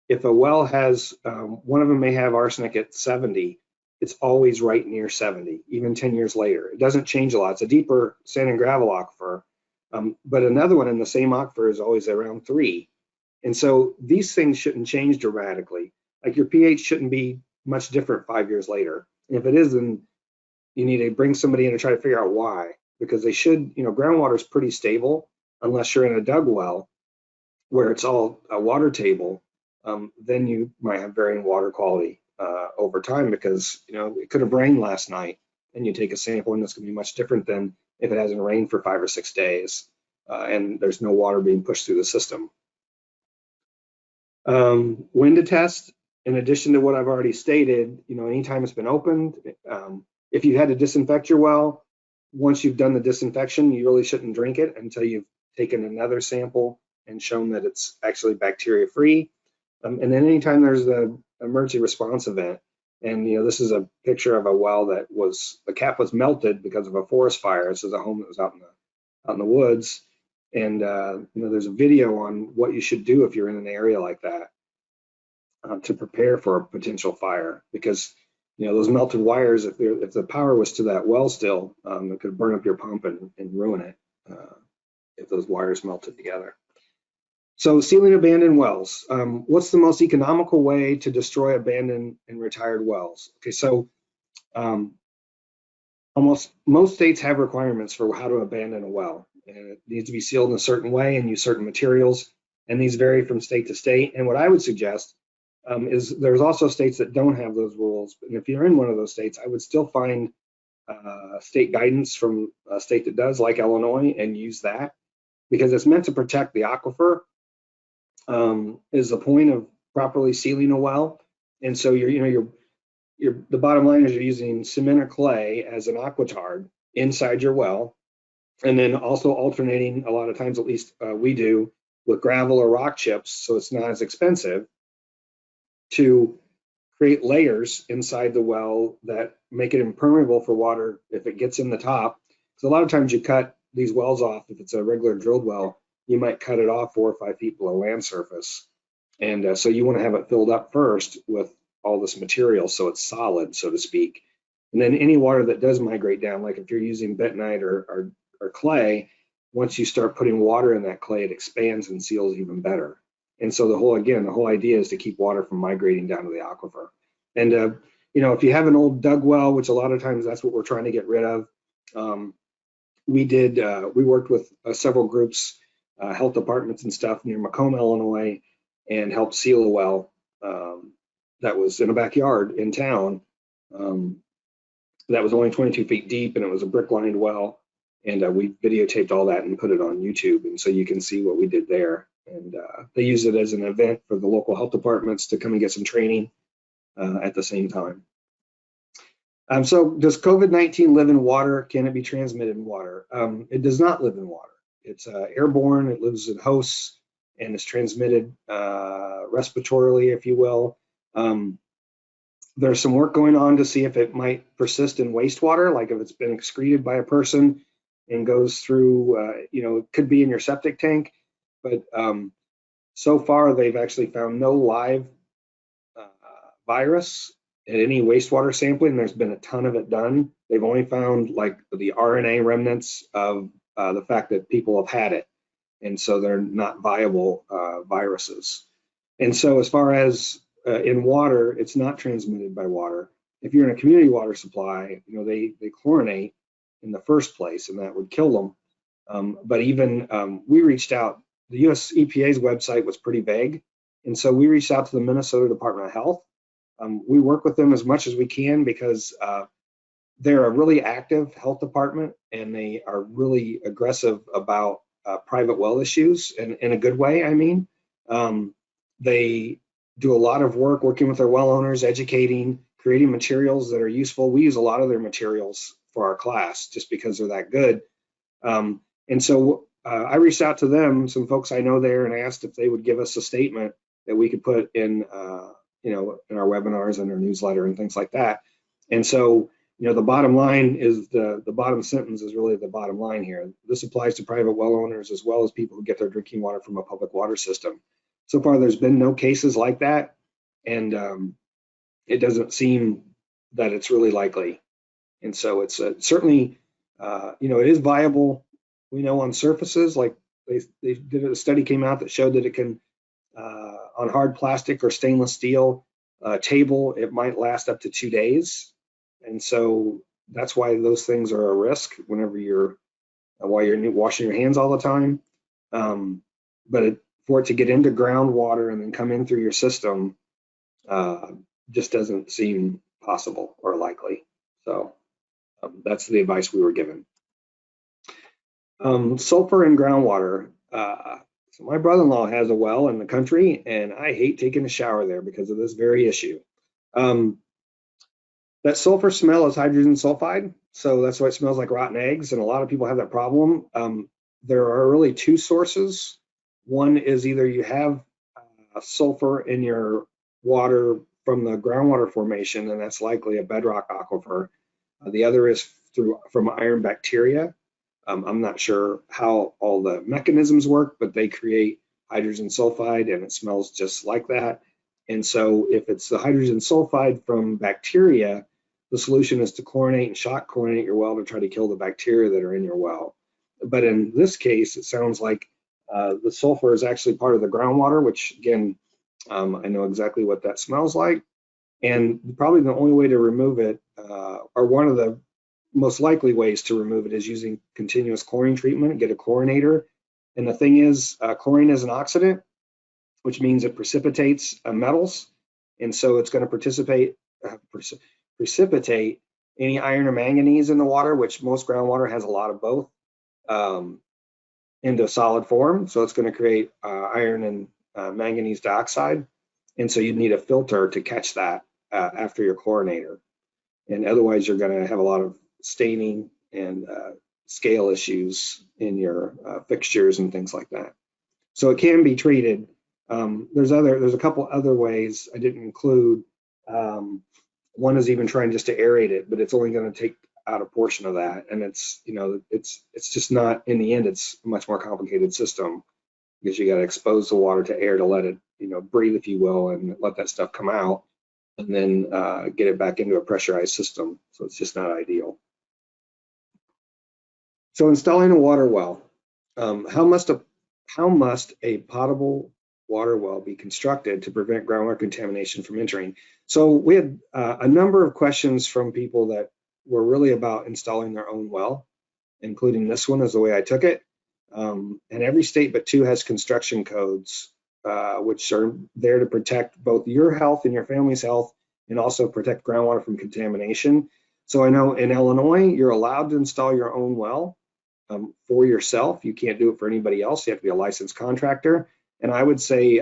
If a well has, one of them may have arsenic at 70, it's always right near 70, even 10 years later. It doesn't change a lot. It's a deeper sand and gravel aquifer, but another one in the same aquifer is always around 3. And so these things shouldn't change dramatically. Like your pH shouldn't be much different 5 years later. And if it is, then you need to bring somebody in to try to figure out why, because they should, groundwater is pretty stable unless you're in a dug well where it's all a water table. Then you might have varying water quality over time because, it could have rained last night and you take a sample and it's going to be much different than if it hasn't rained for 5 or 6 days and there's no water being pushed through the system. When to test, in addition to what I've already stated, anytime it's been opened, if you had to disinfect your well, once you've done the disinfection, you really shouldn't drink it until you've taken another sample and shown that it's actually bacteria free. And then anytime there's an emergency response event, and this is a picture of a well that the cap was melted because of a forest fire. This is a home that was out in the woods, and there's a video on what you should do if you're in an area like that to prepare for a potential fire, because those melted wires, if the power was to that well still, it could burn up your pump and ruin it if those wires melted together. So sealing abandoned wells. What's the most economical way to destroy abandoned and retired wells? Okay, so most states have requirements for how to abandon a well, and it needs to be sealed in a certain way and use certain materials, and these vary from state to state. And what I would suggest is there's also states that don't have those rules, and if you're in one of those states, I would still find state guidance from a state that does, like Illinois, and use that, because it's meant to protect the aquifer. Is the point of properly sealing a well. And so the bottom line is you're using cement or clay as an aquitard inside your well, and then also alternating, a lot of times, at least we do, with gravel or rock chips, so it's not as expensive, to create layers inside the well that make it impermeable for water if it gets in the top. So a lot of times you cut these wells off. If it's a regular drilled well, you might cut it off 4 or 5 feet below land surface. And so you want to have it filled up first with all this material so it's solid, so to speak. And then any water that does migrate down, like if you're using bentonite or clay, once you start putting water in that clay, it expands and seals even better. And so the whole idea is to keep water from migrating down to the aquifer. And if you have an old dug well, which a lot of times that's what we're trying to get rid of, we worked with several groups, health departments and stuff near Macomb, Illinois, and helped seal a well that was in a backyard in town that was only 22 feet deep, and it was a brick-lined well. And we videotaped all that and put it on YouTube, and so you can see what we did there. And they use it as an event for the local health departments to come and get some training at the same time. So does COVID-19 live in water? Can it be transmitted in water? It does not live in water. It's airborne, it lives in hosts, and is transmitted respiratorily, if you will. There's some work going on to see if it might persist in wastewater, like if it's been excreted by a person and goes through, it could be in your septic tank, but so far they've actually found no live virus in any wastewater sampling. There's been a ton of it done. They've only found like the RNA remnants of the fact that people have had it, and so they're not viable viruses. And so as far as in water, it's not transmitted by water. If you're in a community water supply, they chlorinate in the first place, and that would kill them. But even we reached out. The US EPA's website was pretty vague, and so we reached out to the Minnesota Department of Health. We work with them as much as we can because they're a really active health department, and they are really aggressive about private well issues, and in a good way, I mean. They do a lot of work working with their well owners, educating, creating materials that are useful. We use a lot of their materials for our class just because they're that good. And so I reached out to them, some folks I know there, and asked if they would give us a statement that we could put in, in our webinars and our newsletter and things like that. And so, the bottom line is the bottom sentence is really the bottom line here. This applies to private well owners as well as people who get their drinking water from a public water system. So far, there's been no cases like that, and it doesn't seem that it's really likely. And so it's certainly, it is viable. We know on surfaces, like they did a study came out that showed that it can, on hard plastic or stainless steel table, it might last up to 2 days. And so that's why those things are a risk whenever while you're washing your hands all the time. But for it to get into groundwater and then come in through your system just doesn't seem possible or likely. So that's the advice we were given. Sulfur and groundwater. So my brother-in-law has a well in the country, and I hate taking a shower there because of this very issue. That sulfur smell is hydrogen sulfide, so that's why it smells like rotten eggs, and a lot of people have that problem. There are really two sources. One is either you have sulfur in your water from the groundwater formation, and that's likely a bedrock aquifer. The other is from iron bacteria. I'm not sure how all the mechanisms work, but they create hydrogen sulfide and it smells just like that. And so if it's the hydrogen sulfide from bacteria, the solution is to chlorinate and shock chlorinate your well to try to kill the bacteria that are in your well. But in this case, it sounds like the sulfur is actually part of the groundwater, which again, I know exactly what that smells like. And probably the only way to remove it, or one of the most likely ways to remove it, is using continuous chlorine treatment, get a chlorinator. And the thing is, chlorine is an oxidant, which means it precipitates metals. And so it's going to precipitate any iron or manganese in the water, which most groundwater has a lot of both, into solid form. So it's going to create iron and manganese dioxide. And so you'd need a filter to catch that after your chlorinator. And otherwise, you're going to have a lot of staining and scale issues in your fixtures and things like that. So it can be treated. There's a couple other ways I didn't include. One is even trying just to aerate it, but it's only going to take out a portion of that, and it's just not, in the end, it's a much more complicated system because you got to expose the water to air to let it breathe, if you will, and let that stuff come out, and then get it back into a pressurized system. So it's just not ideal. So installing a water well, how must a potable water well be constructed to prevent groundwater contamination from entering? So we had a number of questions from people that were really about installing their own well, including this one is the way I took it. And every state but two has construction codes, which are there to protect both your health and your family's health, and also protect groundwater from contamination. So I know in Illinois, you're allowed to install your own well for yourself. You can't do it for anybody else. You have to be a licensed contractor. And I would say,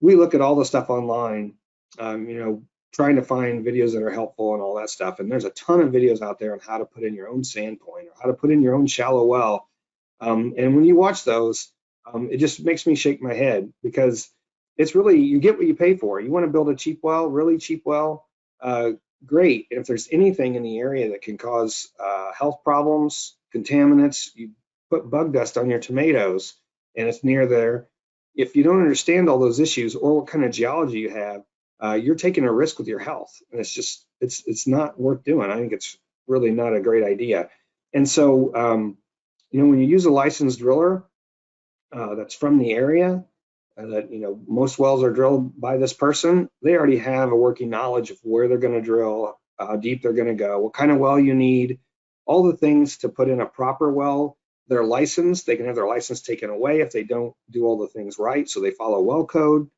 we look at all the stuff online, trying to find videos that are helpful and all that stuff. And there's a ton of videos out there on how to put in your own sand point or how to put in your own shallow well. And when you watch those, it just makes me shake my head, because it's really, you get what you pay for. You want to build a cheap well, really cheap well, great. If there's anything in the area that can cause health problems, contaminants, you put bug dust on your tomatoes and it's near there. If you don't understand all those issues or what kind of geology you have, you're taking a risk with your health, and it's not worth doing. I think it's really not a great idea. And so, when you use a licensed driller that's from the area, that most wells are drilled by this person, they already have a working knowledge of where they're going to drill, how deep they're going to go, what kind of well you need, all the things to put in a proper well. They're licensed. They can have their license taken away if they don't do all the things right. So they follow well code.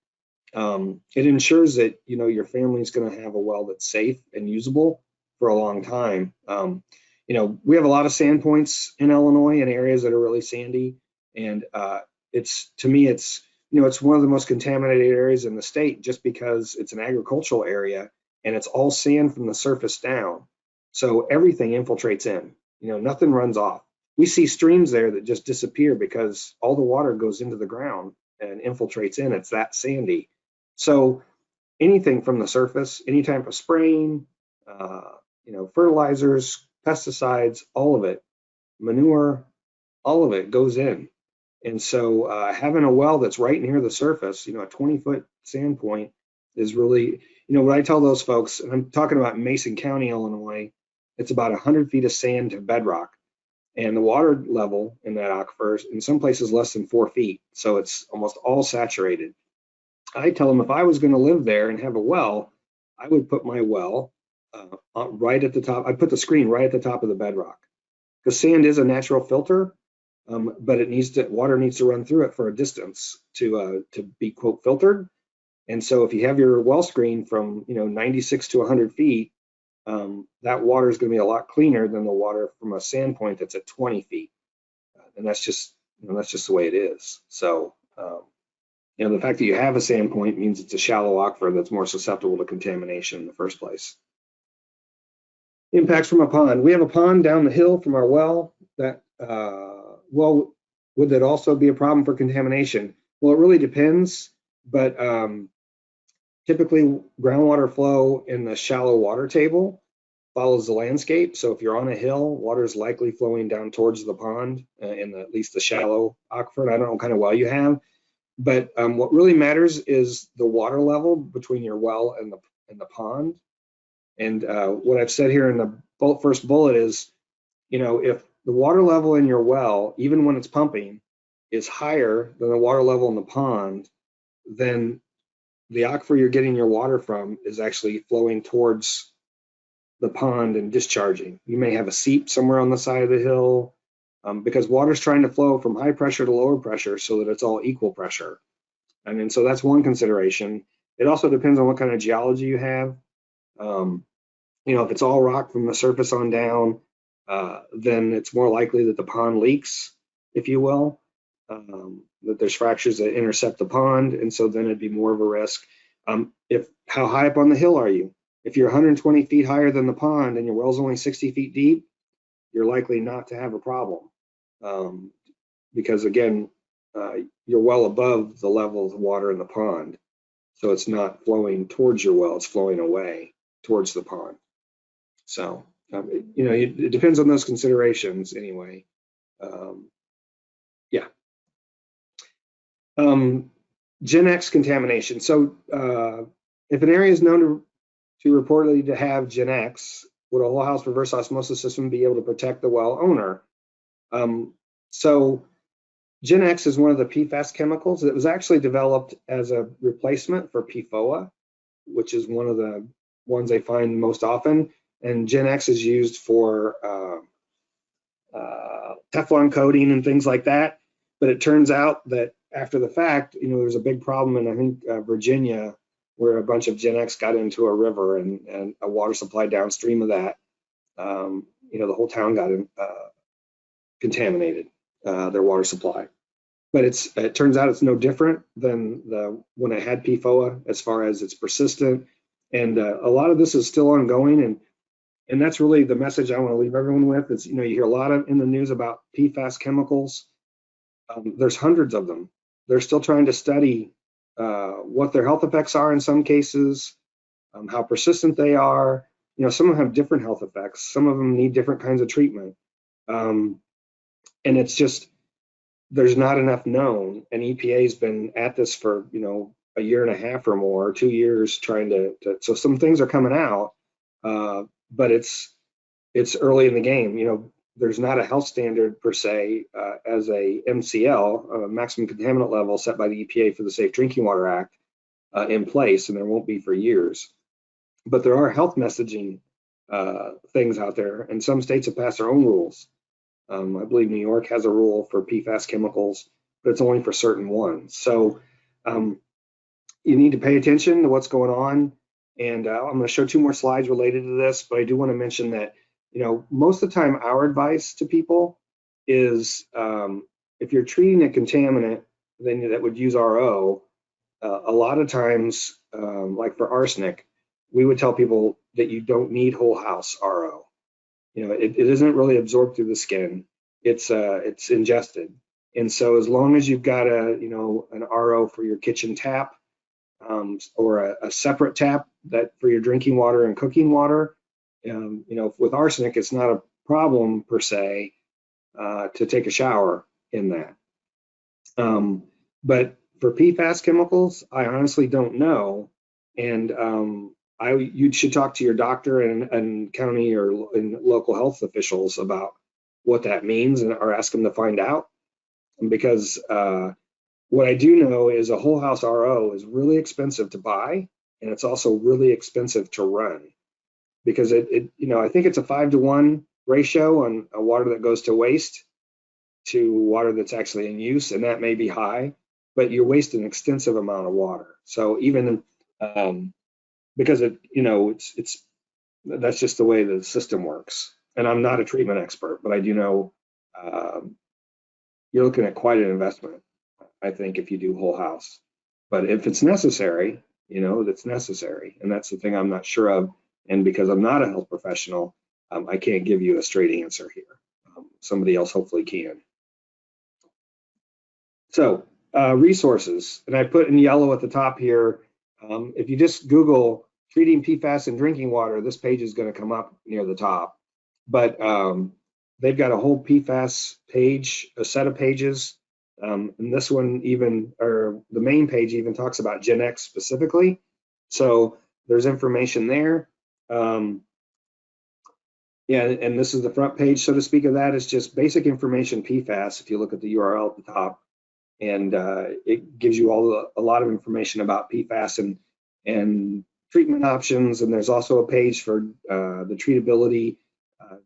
It ensures that your family is going to have a well that's safe and usable for a long time. We have a lot of sand points in Illinois in areas that are really sandy, and to me it's one of the most contaminated areas in the state, just because it's an agricultural area and it's all sand from the surface down. So everything infiltrates in. Nothing runs off. We see streams there that just disappear because all the water goes into the ground and infiltrates in. It's that sandy. So anything from the surface, any type of spraying, fertilizers, pesticides, all of it, manure, all of it goes in. And so having a well that's right near the surface, a 20-foot sand point is really, what I tell those folks, and I'm talking about Mason County, Illinois, it's about 100 feet of sand to bedrock. And the water level in that aquifer is in some places less than 4 feet. So it's almost all saturated. I tell them if I was going to live there and have a well, I would put my well right at the top. I'd put the screen right at the top of the bedrock, because sand is a natural filter, but water needs to run through it for a distance to be, quote, filtered. And so if you have your well screen from 96 to 100 feet, that water is going to be a lot cleaner than the water from a sand point that's at 20 feet. and that's just the way it is. So the fact that you have a sand point means it's a shallow aquifer that's more susceptible to contamination in the first place. Impacts from a pond. We have a pond down the hill from our well. That well, would that also be a problem for contamination? Well, it really depends, but typically groundwater flow in the shallow water table follows the landscape. So if you're on a hill, water is likely flowing down towards the pond at least the shallow aquifer. And I don't know what kind of well you have, but what really matters is the water level between your well and the pond. And what I've said here in the first bullet is, if the water level in your well, even when it's pumping, is higher than the water level in the pond, then the aquifer you're getting your water from is actually flowing towards the pond and discharging. You may have a seep somewhere on the side of the hill because water's trying to flow from high pressure to lower pressure so that it's all equal pressure. And so that's one consideration. It also depends on what kind of geology you have. If it's all rock from the surface on down, then it's more likely that the pond leaks, if you will, that there's fractures that intercept the pond, and so then it'd be more of a risk. How high up on the hill are you? If you're 120 feet higher than the pond and your well's only 60 feet deep, you're likely not to have a problem because, again, you're well above the level of the water in the pond. So it's not flowing towards your well, it's flowing away towards the pond. So, it depends on those considerations anyway. Yeah. Gen X contamination. So if an area is known to reportedly to have Gen X, would a whole house reverse osmosis system be able to protect the well owner? So Gen X is one of the PFAS chemicals that was actually developed as a replacement for PFOA, which is one of the ones they find most often. And Gen X is used for Teflon coating and things like that. But it turns out that after the fact, there's a big problem in, I think, Virginia, where a bunch of Gen X got into a river and a water supply downstream of that. The whole town got contaminated, their water supply. But it turns out it's no different than when I had PFOA as far as it's persistent. And a lot of this is still ongoing. And that's really the message I want to leave everyone with is, you hear a lot in the news about PFAS chemicals. There's hundreds of them. They're still trying to study what their health effects are in some cases, how persistent they are. Some of them have different health effects. Some of them need different kinds of treatment. And it's just, there's not enough known. And EPA's been at this for, a year and a half or more, 2 years trying to so some things are coming out, but it's early in the game. There's not a health standard per se as a MCL, a maximum contaminant level set by the EPA for the Safe Drinking Water Act in place, and there won't be for years. But there are health messaging things out there, and some states have passed their own rules. I believe New York has a rule for PFAS chemicals, but it's only for certain ones. So you need to pay attention to what's going on. And I'm going to show 2 more slides related to this, but I do want to mention that, most of the time our advice to people is if you're treating a contaminant then that would use RO, a lot of times, like for arsenic, we would tell people that you don't need whole house RO. It isn't really absorbed through the skin. It's ingested. And so as long as you've got an RO for your kitchen tap or a separate tap that for your drinking water and cooking water, with arsenic, it's not a problem per se to take a shower in that. But for PFAS chemicals, I honestly don't know. And you should talk to your doctor and county or local health officials about what that means or ask them to find out. Because what I do know is a whole house RO is really expensive to buy, and it's also really expensive to run because I think it's a 5-to-1 ratio on water that goes to waste to water that's actually in use, and that may be high, but you're wasting an extensive amount of water. So even because that's just the way the system works. And I'm not a treatment expert, but I do know you're looking at quite an investment, I think, if you do whole house. But if it's necessary, that's necessary. And that's the thing I'm not sure of. And because I'm not a health professional, I can't give you a straight answer here. Somebody else hopefully can. So resources, and I put in yellow at the top here. If you just Google treating PFAS in drinking water, this page is going to come up near the top. But they've got a whole PFAS page, a set of pages. And this one even, or the main page even talks about Gen X specifically. So there's information there. Yeah, and this is the front page, so to speak, of that. It's just basic information PFAS, if you look at the URL at the top. And it gives you a lot of information about PFAS and treatment options. And there's also a page for the treatability,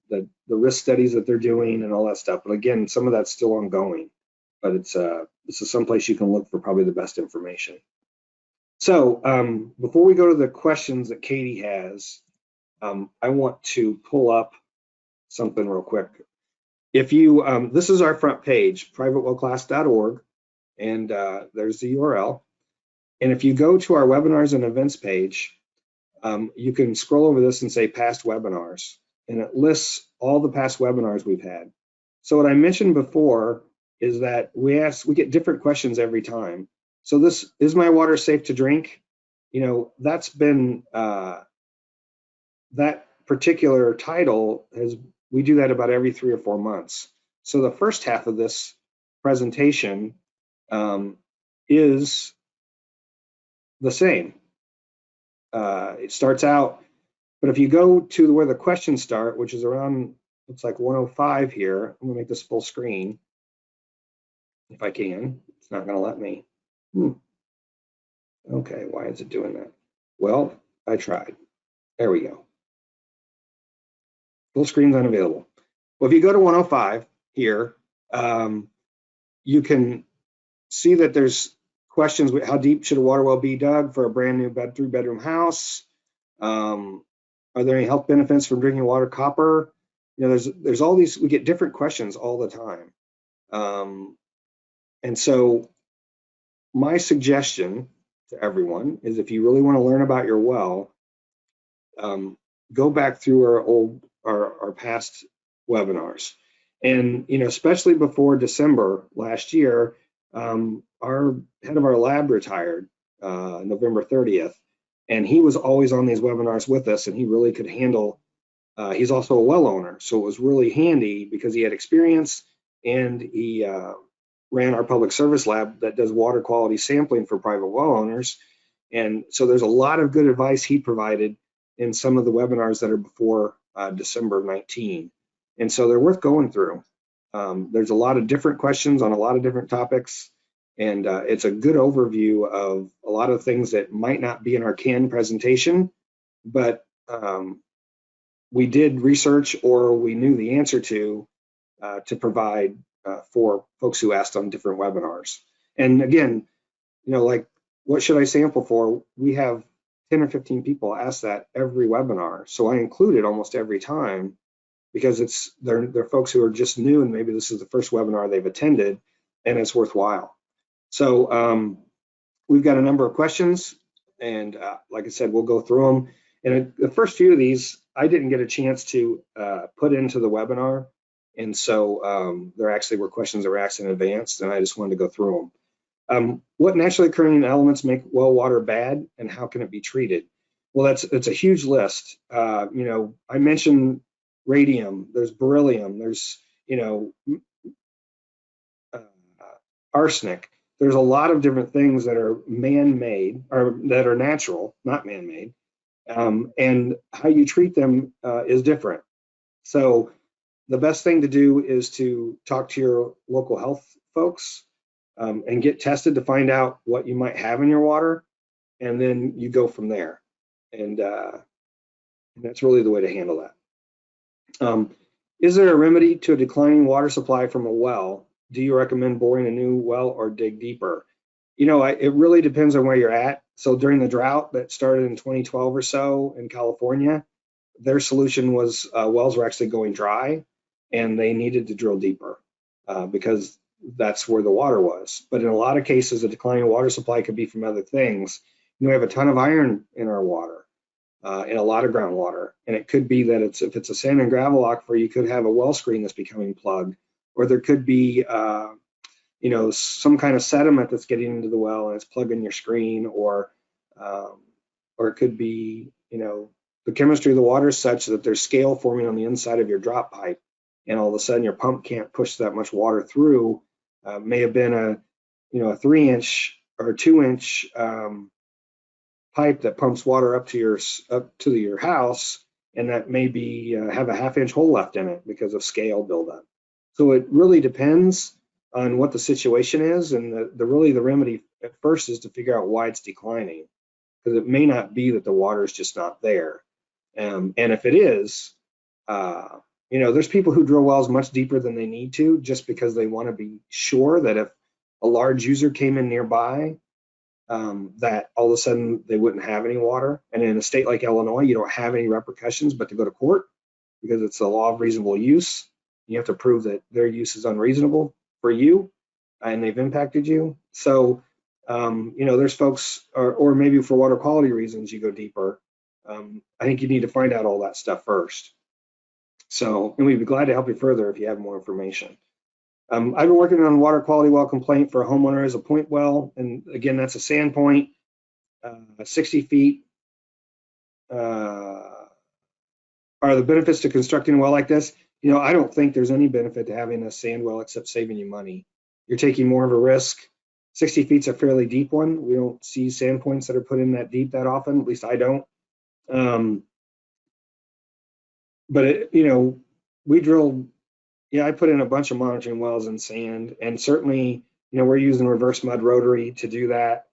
the risk studies that they're doing and all that stuff. But again, some of that's still ongoing, but this is someplace you can look for probably the best information. So before we go to the questions that Katie has, I want to pull up something real quick. If you, this is our front page, privatewellclass.org, and there's the URL. And if you go to our webinars and events page, you can scroll over this and say past webinars, and it lists all the past webinars we've had. So what I mentioned before is that we get different questions every time. So this, is my water safe to drink? That's been, that particular title we do that about every 3 or 4 months. So the first half of this presentation is the same. It starts out, but if you go to where the questions start, which is around, looks like 105 here, I'm gonna make this full screen if I can. It's not gonna let me. Okay, why is it doing that? Well, I tried. There we go. Full screen's unavailable. Well, if you go to 105 here, you can see that there's questions. How deep should a water well be dug for a brand new 3-bedroom house? Are there any health benefits from drinking water copper? There's all these, we get different questions all the time. And so my suggestion to everyone is, if you really want to learn about your well, go back through our past webinars. And especially before December last year, our head of our lab retired November 30th, and he was always on these webinars with us, and he really could handle, he's also a well owner, so it was really handy because he had experience, and he ran our public service lab that does water quality sampling for private well owners. And so there's a lot of good advice he provided in some of the webinars that are before December 19. And so they're worth going through. There's a lot of different questions on a lot of different topics, and it's a good overview of a lot of things that might not be in our canned presentation, but we did research, or we knew the answer to provide for folks who asked on different webinars. And again, like, what should I sample for? We have 10 or 15 people ask that every webinar. So I include it almost every time, because they're folks who are just new, and maybe this is the first webinar they've attended, and it's worthwhile. So we've got a number of questions, and like I said, we'll go through them. And the first few of these, I didn't get a chance to put into the webinar. And so there actually were questions that were asked in advance, and I just wanted to go through them. What naturally occurring elements make well water bad, and how can it be treated? Well, it's a huge list. I mentioned radium, there's beryllium, there's arsenic. There's a lot of different things that are man-made, or that are natural, not man-made, and how you treat them is different. So the best thing to do is to talk to your local health folks and get tested to find out what you might have in your water, and then you go from there. And that's really the way to handle that. Is there a remedy to a declining water supply from a well? Do you recommend boring a new well or dig deeper? It really depends on where you're at. So during the drought that started in 2012 or so in California, their solution was wells were actually going dry, and they needed to drill deeper because that's where the water was. But in a lot of cases, a declining water supply could be from other things. We have a ton of iron in our water, in a lot of groundwater, and it could be that if it's a sand and gravel aquifer, you could have a well screen that's becoming plugged, or there could be some kind of sediment that's getting into the well and it's plugging your screen, or it could be the chemistry of the water is such that there's scale forming on the inside of your drop pipe, and all of a sudden your pump can't push that much water through. May have been a 3-inch or 2-inch pipe that pumps water up to your house, and that may be have a 1/2-inch hole left in it because of scale buildup. So it really depends on what the situation is, and the remedy at first is to figure out why it's declining, because it may not be that the water is just not there. And if it is, there's people who drill wells much deeper than they need to just because they want to be sure that if a large user came in nearby, that all of a sudden they wouldn't have any water. And in a state like Illinois, you don't have any repercussions but to go to court, because it's the law of reasonable use. You have to prove that their use is unreasonable for you and they've impacted you. So, there's folks, or maybe for water quality reasons, you go deeper. I think you need to find out all that stuff first. So, and we'd be glad to help you further if you have more information. I've been working on a water quality well complaint for a homeowner as a point well. And again, that's a sand point, 60 feet. Are the benefits to constructing a well like this? I don't think there's any benefit to having a sand well except saving you money. You're taking more of a risk. 60 feet's a fairly deep one. We don't see sand points that are put in that deep that often, at least I don't. But we drilled, I put in a bunch of monitoring wells in sand, and certainly, we're using reverse mud rotary to do that.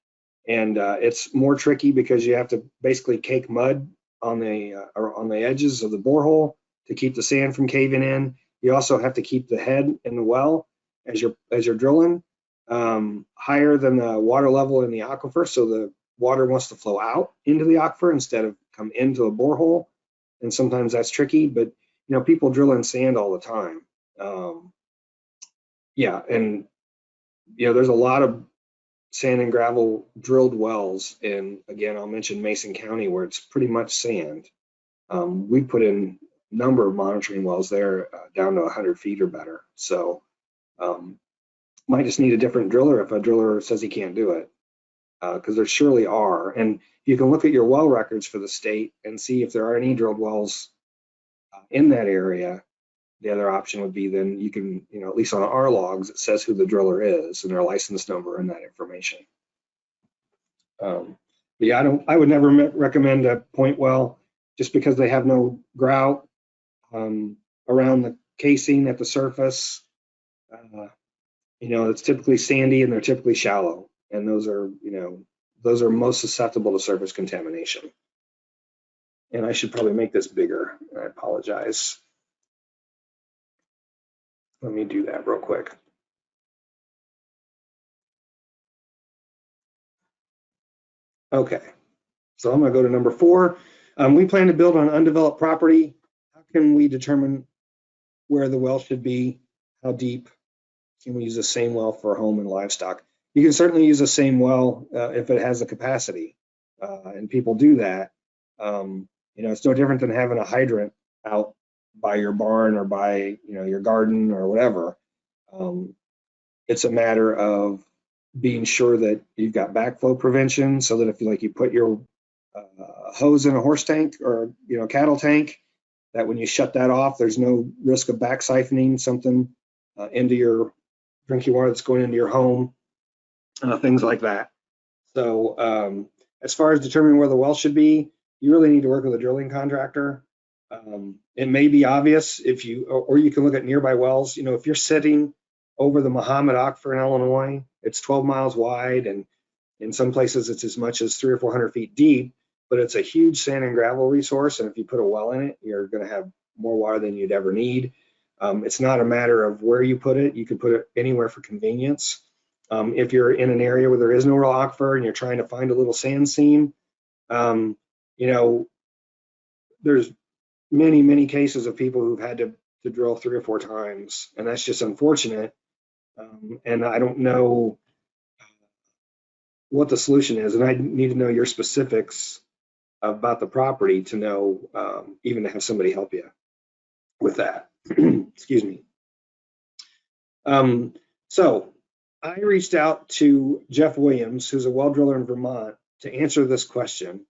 And it's more tricky because you have to basically cake mud on the edges of the borehole to keep the sand from caving in. You also have to keep the head in the well as you're drilling higher than the water level in the aquifer, so the water wants to flow out into the aquifer instead of come into the borehole. And sometimes that's tricky, but people drill in sand all the time. There's a lot of sand and gravel drilled wells, and again, I'll mention Mason County, where it's pretty much sand. We put in a number of monitoring wells there down to 100 feet or better. So might just need a different driller if a driller says he can't do it, because there surely are. And you can look at your well records for the state and see if there are any drilled wells in that area. The other option would be then you can, at least on our logs, it says who the driller is and their license number and that information. I would never recommend a point well just because they have no grout around the casing at the surface. It's typically sandy and they're typically shallow, and those are most susceptible to surface contamination. And I should probably make this bigger. I apologize. Let me do that real quick. Okay, so I'm gonna go to number 4. We plan to build on undeveloped property. How can we determine where the well should be? How deep? Can we use the same well for home and livestock? You can certainly use the same well if it has the capacity, and people do that. It's no different than having a hydrant out by your barn or by your garden or whatever. It's a matter of being sure that you've got backflow prevention, so that if you put your hose in a horse tank or cattle tank, that when you shut that off, there's no risk of back siphoning something into your drinking water that's going into your home, things like that. So as far as determining where the well should be, you really need to work with a drilling contractor. It may be obvious or you can look at nearby wells. If you're sitting over the Muhammad Aquifer in Illinois, it's 12 miles wide, and in some places it's as much as 300 or 400 feet deep, but it's a huge sand and gravel resource. And if you put a well in it, you're going to have more water than you'd ever need. It's not a matter of where you put it. You can put it anywhere for convenience. If you're in an area where there is no real aquifer and you're trying to find a little sand seam, there's many cases of people who've had to drill 3 or 4 times, and that's just unfortunate. And I don't know what the solution is, and I need to know your specifics about the property to know, even to have somebody help you with that. Excuse me. So I reached out to Jeff Williams, who's a well driller in Vermont, to answer this question.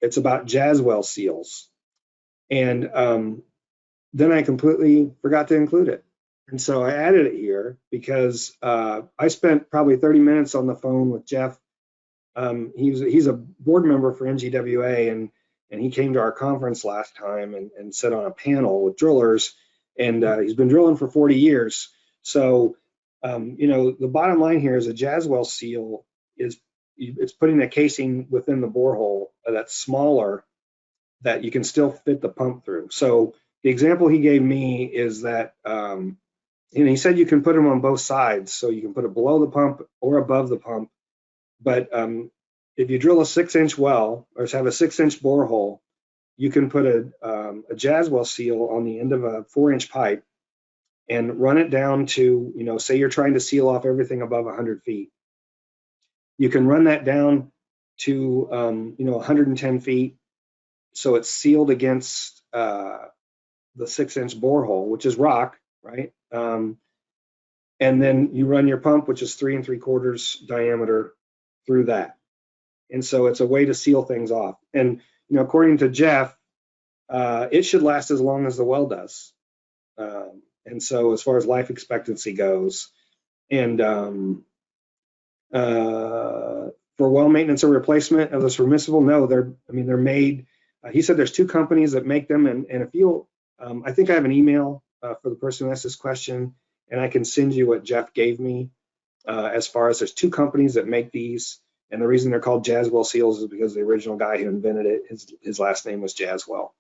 It's about jazz well seals. And then I completely forgot to include it. And so I added it here because I spent probably 30 minutes on the phone with Jeff. He's a board member for NGWA, and he came to our conference last time and sat on a panel with drillers, and he's been drilling for 40 years. So, the bottom line here is a jazz well seal it's putting a casing within the borehole that's smaller that you can still fit the pump through. So the example he gave me is that, he said you can put them on both sides, so you can put it below the pump or above the pump. But if you drill a 6-inch well or have a 6-inch borehole, you can put a jazz well seal on the end of a 4-inch pipe and run it down to, say you're trying to seal off everything above 100 feet. You can run that down to, 110 feet. So it's sealed against the 6-inch borehole, which is rock, right? And then you run your pump, which is 3 3/4 diameter, through that. And so it's a way to seal things off. And, according to Jeff, it should last as long as the well does. And so as far as life expectancy goes, and for well maintenance or replacement of this permissible, no, they're made. He said there's 2 companies that make them, and if you'll, I think I have an email for the person who asked this question, and I can send you what Jeff gave me as far as there's 2 companies that make these, and the reason they're called Jazzwell seals is because the original guy who invented it, his last name was Jazzwell,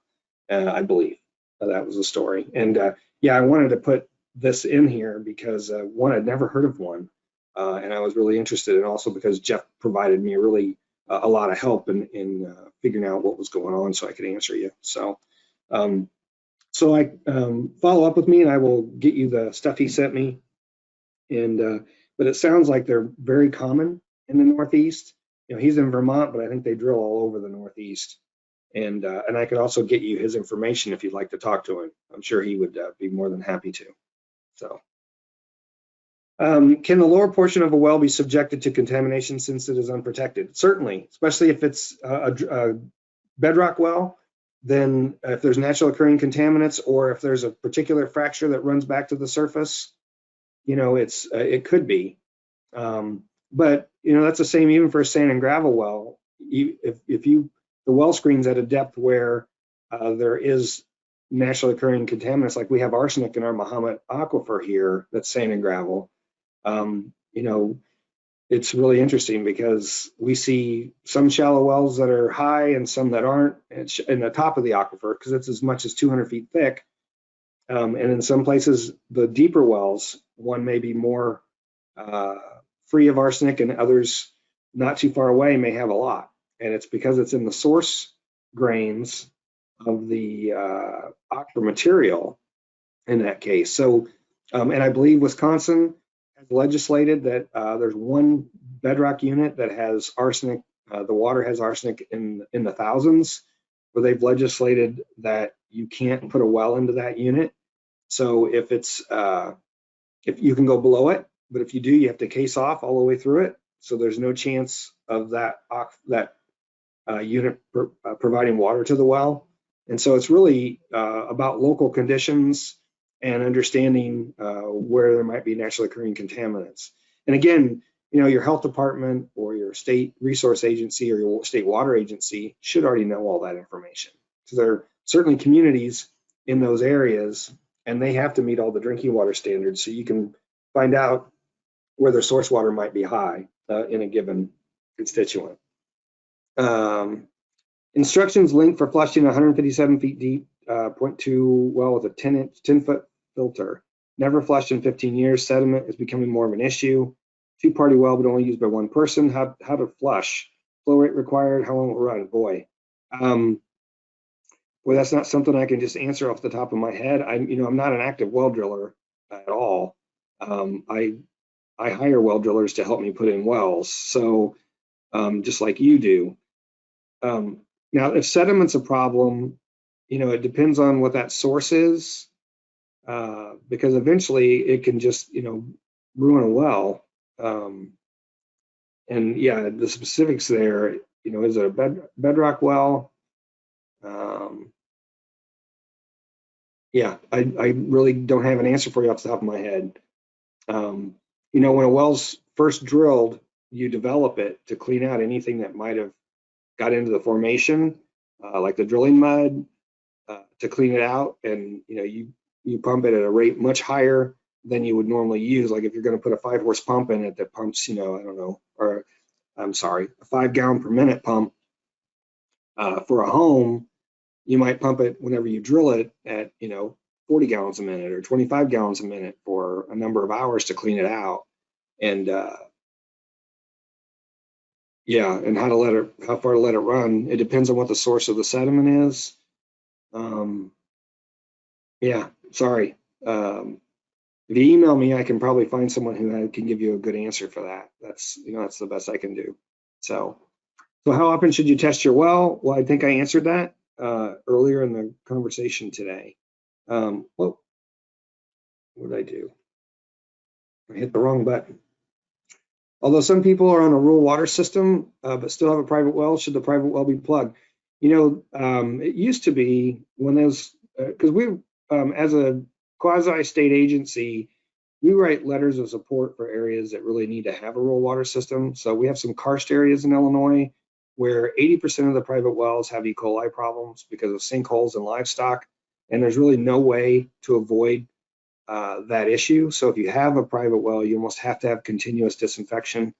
I believe. That was the story. And I wanted to put this in here because one, I'd never heard of one, and I was really interested, and also because Jeff provided me really a lot of help in figuring out what was going on so I could answer you. So follow up with me and I will get you the stuff he sent me. And but it sounds like they're very common in the Northeast. He's in Vermont, but I think they drill all over the Northeast. And I could also get you his information if you'd like to talk to him. I'm sure he would be more than happy to. So, can the lower portion of a well be subjected to contamination since it is unprotected? Certainly, especially if it's a bedrock well. Then if there's natural occurring contaminants, or if there's a particular fracture that runs back to the surface, it could be. But that's the same even for a sand and gravel well. If the well screen's at a depth where there is naturally occurring contaminants, like we have arsenic in our Mahomet aquifer here, that's sand and gravel. It's really interesting because we see some shallow wells that are high and some that aren't in the top of the aquifer because it's as much as 200 feet thick. And in some places, the deeper wells, one may be more free of arsenic, and others not too far away may have a lot. And it's because it's in the source grains of the aquifer material in that case. So, and I believe Wisconsin has legislated that there's one bedrock unit that has arsenic. The water has arsenic in the thousands, where they've legislated that you can't put a well into that unit. So if you can go below it, but if you do, you have to case off all the way through it. So there's no chance of that unit providing water to the well. And so it's really about local conditions and understanding where there might be naturally occurring contaminants. And again, your health department or your state resource agency or your state water agency should already know all that information. So there are certainly communities in those areas, and they have to meet all the drinking water standards, so you can find out where their source water might be high in a given constituent. Instructions link for flushing 157 feet deep, 0.2 well with a 10-foot filter. Never flushed in 15 years. Sediment is becoming more of an issue. 2-party well, but only used by one person. How to flush? Flow rate required. How long will it run? Boy, that's not something I can just answer off the top of my head. I'm not an active well driller at all. I hire well drillers to help me put in wells. So just like you do. Now, if sediment's a problem, it depends on what that source is, because eventually it can just, ruin a well. And yeah, the specifics there, is it a bedrock well? Yeah, I really don't have an answer for you off the top of my head. When a well's first drilled, you develop it to clean out anything that might have got into the formation, like the drilling mud, to clean it out. And you pump it at a rate much higher than you would normally use. Like if you're going to put a 5-horse pump in it that pumps, I don't know, or I'm sorry, a 5 gallon per minute pump for a home, you might pump it whenever you drill it at 40 gallons a minute or 25 gallons a minute for a number of hours to clean it out. And yeah, and how far to let it run. It depends on what the source of the sediment is. Yeah, sorry. If you email me, I can probably find someone who can give you a good answer for that. That's the best I can do. So how often should you test your well? Well, I think I answered that earlier in the conversation today. Well, what did I do? I hit the wrong button. Although some people are on a rural water system, but still have a private well, should the private well be plugged? It used to be when there's, because we, as a quasi-state agency, we write letters of support for areas that really need to have a rural water system. So we have some karst areas in Illinois where 80% of the private wells have E. coli problems because of sinkholes and livestock, and there's really no way to avoid that issue. So if you have a private well, you almost have to have continuous disinfection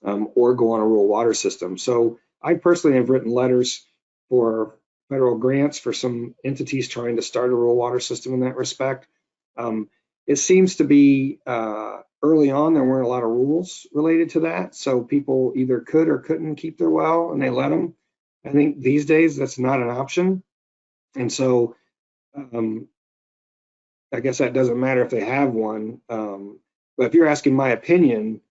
or go on a rural water system. So I personally have written letters for federal grants for some entities trying to start a rural water system in that respect. It seems to be early on, there weren't a lot of rules related to that. So people either could or couldn't keep their well and they let them. I think these days that's not an option. And so I guess that doesn't matter if they have one. But if you're asking my opinion,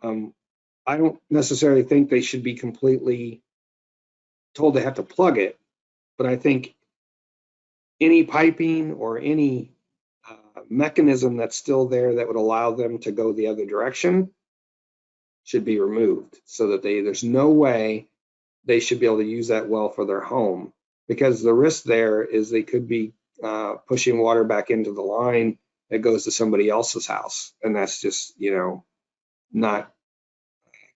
I don't necessarily think they should be completely told they have to plug it. But I think any piping or any mechanism that's still there that would allow them to go the other direction should be removed, so that there's no way they should be able to use that well for their home, because the risk there is they could be pushing water back into the line that goes to somebody else's house, and that's just not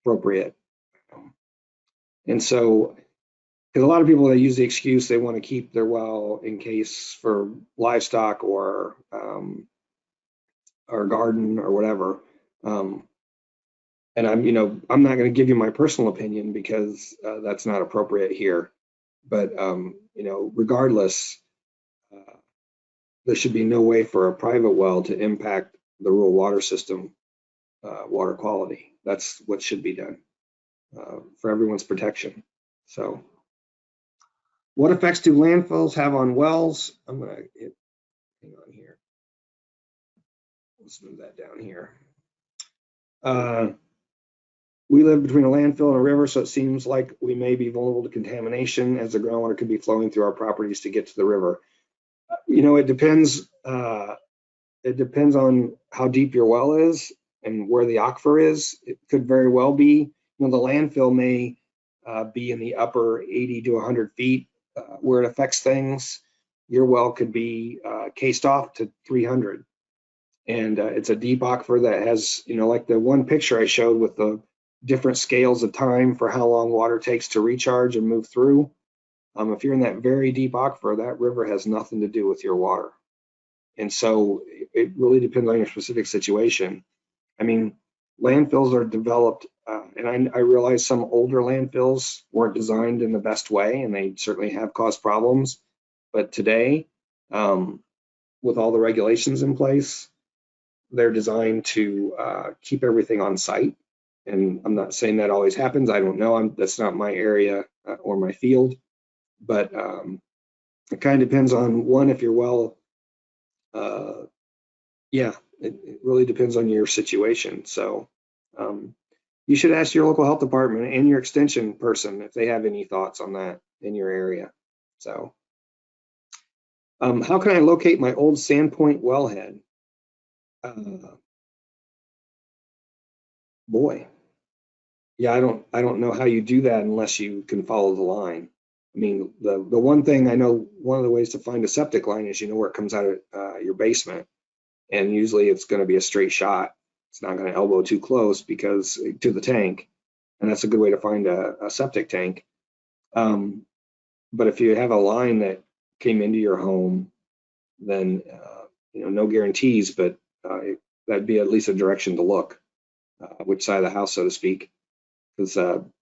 appropriate. And so, because a lot of people, they use the excuse they want to keep their well in case for livestock or garden or whatever. And I'm not going to give you my personal opinion because that's not appropriate here. But regardless, there should be no way for a private well to impact the rural water system water quality. That's what should be done for everyone's protection. So, what effects do landfills have on wells? I'm going to hang on here. Let's move that down here. We live between a landfill and a river, so it seems like we may be vulnerable to contamination, as the groundwater could be flowing through our properties to get to the river. It depends. It depends on how deep your well is and where the aquifer is. It could very well be. The landfill may be in the upper 80 to 100 feet where it affects things. Your well could be cased off to 300. And it's a deep aquifer that has, like the one picture I showed with the different scales of time for how long water takes to recharge and move through. If you're in that very deep aquifer, that river has nothing to do with your water. And so it really depends on your specific situation. I mean, landfills are developed, and I realize some older landfills weren't designed in the best way, and they certainly have caused problems. But today, with all the regulations in place, they're designed to keep everything on site. And I'm not saying that always happens. I don't know. That's not my area or my field. But it kind of depends on, one, if your well Yeah, it really depends on your situation. So you should ask your local health department and your extension person if they have any thoughts on that in your area. So how can I locate my old Sandpoint wellhead? Boy, yeah, I don't know how you do that unless you can follow the line. I mean, the one thing I know, one of the ways to find a septic line is you know where it comes out of your basement, and usually it's going to be a straight shot. It's not going to elbow too close because to the tank, and that's a good way to find a septic tank. But if you have a line that came into your home, then you know, no guarantees, but that'd be at least a direction to look, which side of the house, so to speak. Because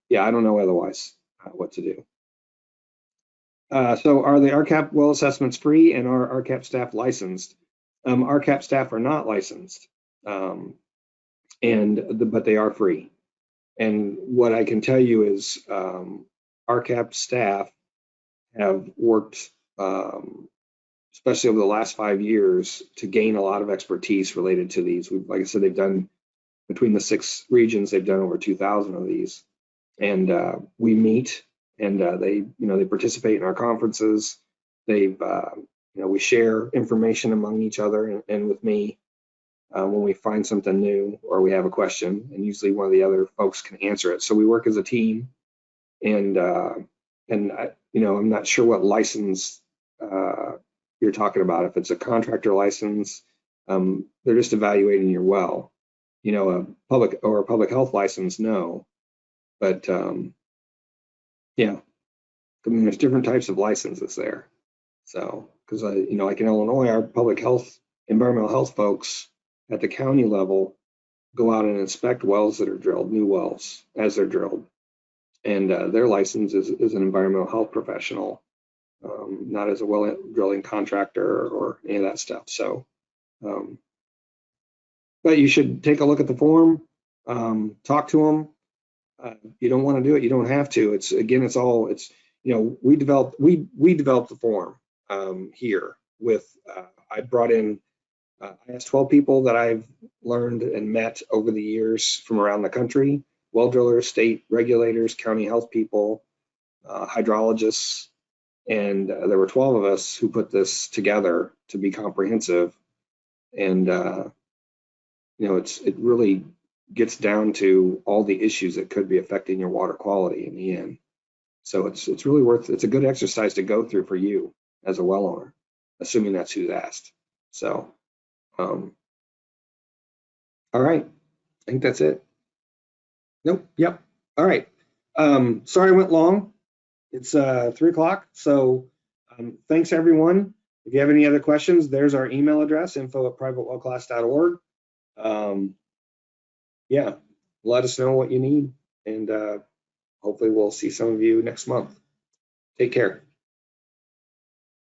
yeah, I don't know otherwise what to do. So are the RCAP well assessments free, and are RCAP staff licensed? RCAP staff are not licensed, but they are free. And what I can tell you is RCAP staff have worked, especially over the last 5 years, to gain a lot of expertise related to these. Like I said, they've done, between the 6 regions, they've done over 2,000 of these. And we meet, and they participate in our conferences. They've we share information among each other and with me when we find something new or we have a question, and usually one of the other folks can answer it. So we work as a team, and I'm not sure what license you're talking about. If it's a contractor license, they're just evaluating your well. You know, a public health license, no. But yeah, I mean, there's different types of licenses there. So, because like in Illinois, our public health, environmental health folks at the county level go out and inspect wells that are drilled, new wells as they're drilled, and their license is an environmental health professional, not as a well drilling contractor or any of that stuff. So, but you should take a look at the form, talk to them. You don't want to do it, you don't have to. It's we developed the form here with I brought in I asked 12 people that I've learned and met over the years from around the country: well drillers, state regulators, county health people, hydrologists, and there were 12 of us who put this together to be comprehensive. And it really gets down to all the issues that could be affecting your water quality in the end. So it's a good exercise to go through for you as a well owner, assuming that's who's asked. So, all right, I think that's it. Nope, yep, all right. Sorry I went long. It's 3 o'clock, so thanks everyone. If you have any other questions, there's our email address, info@privatewellclass.org. Yeah, let us know what you need, and hopefully we'll see some of you next month. Take care.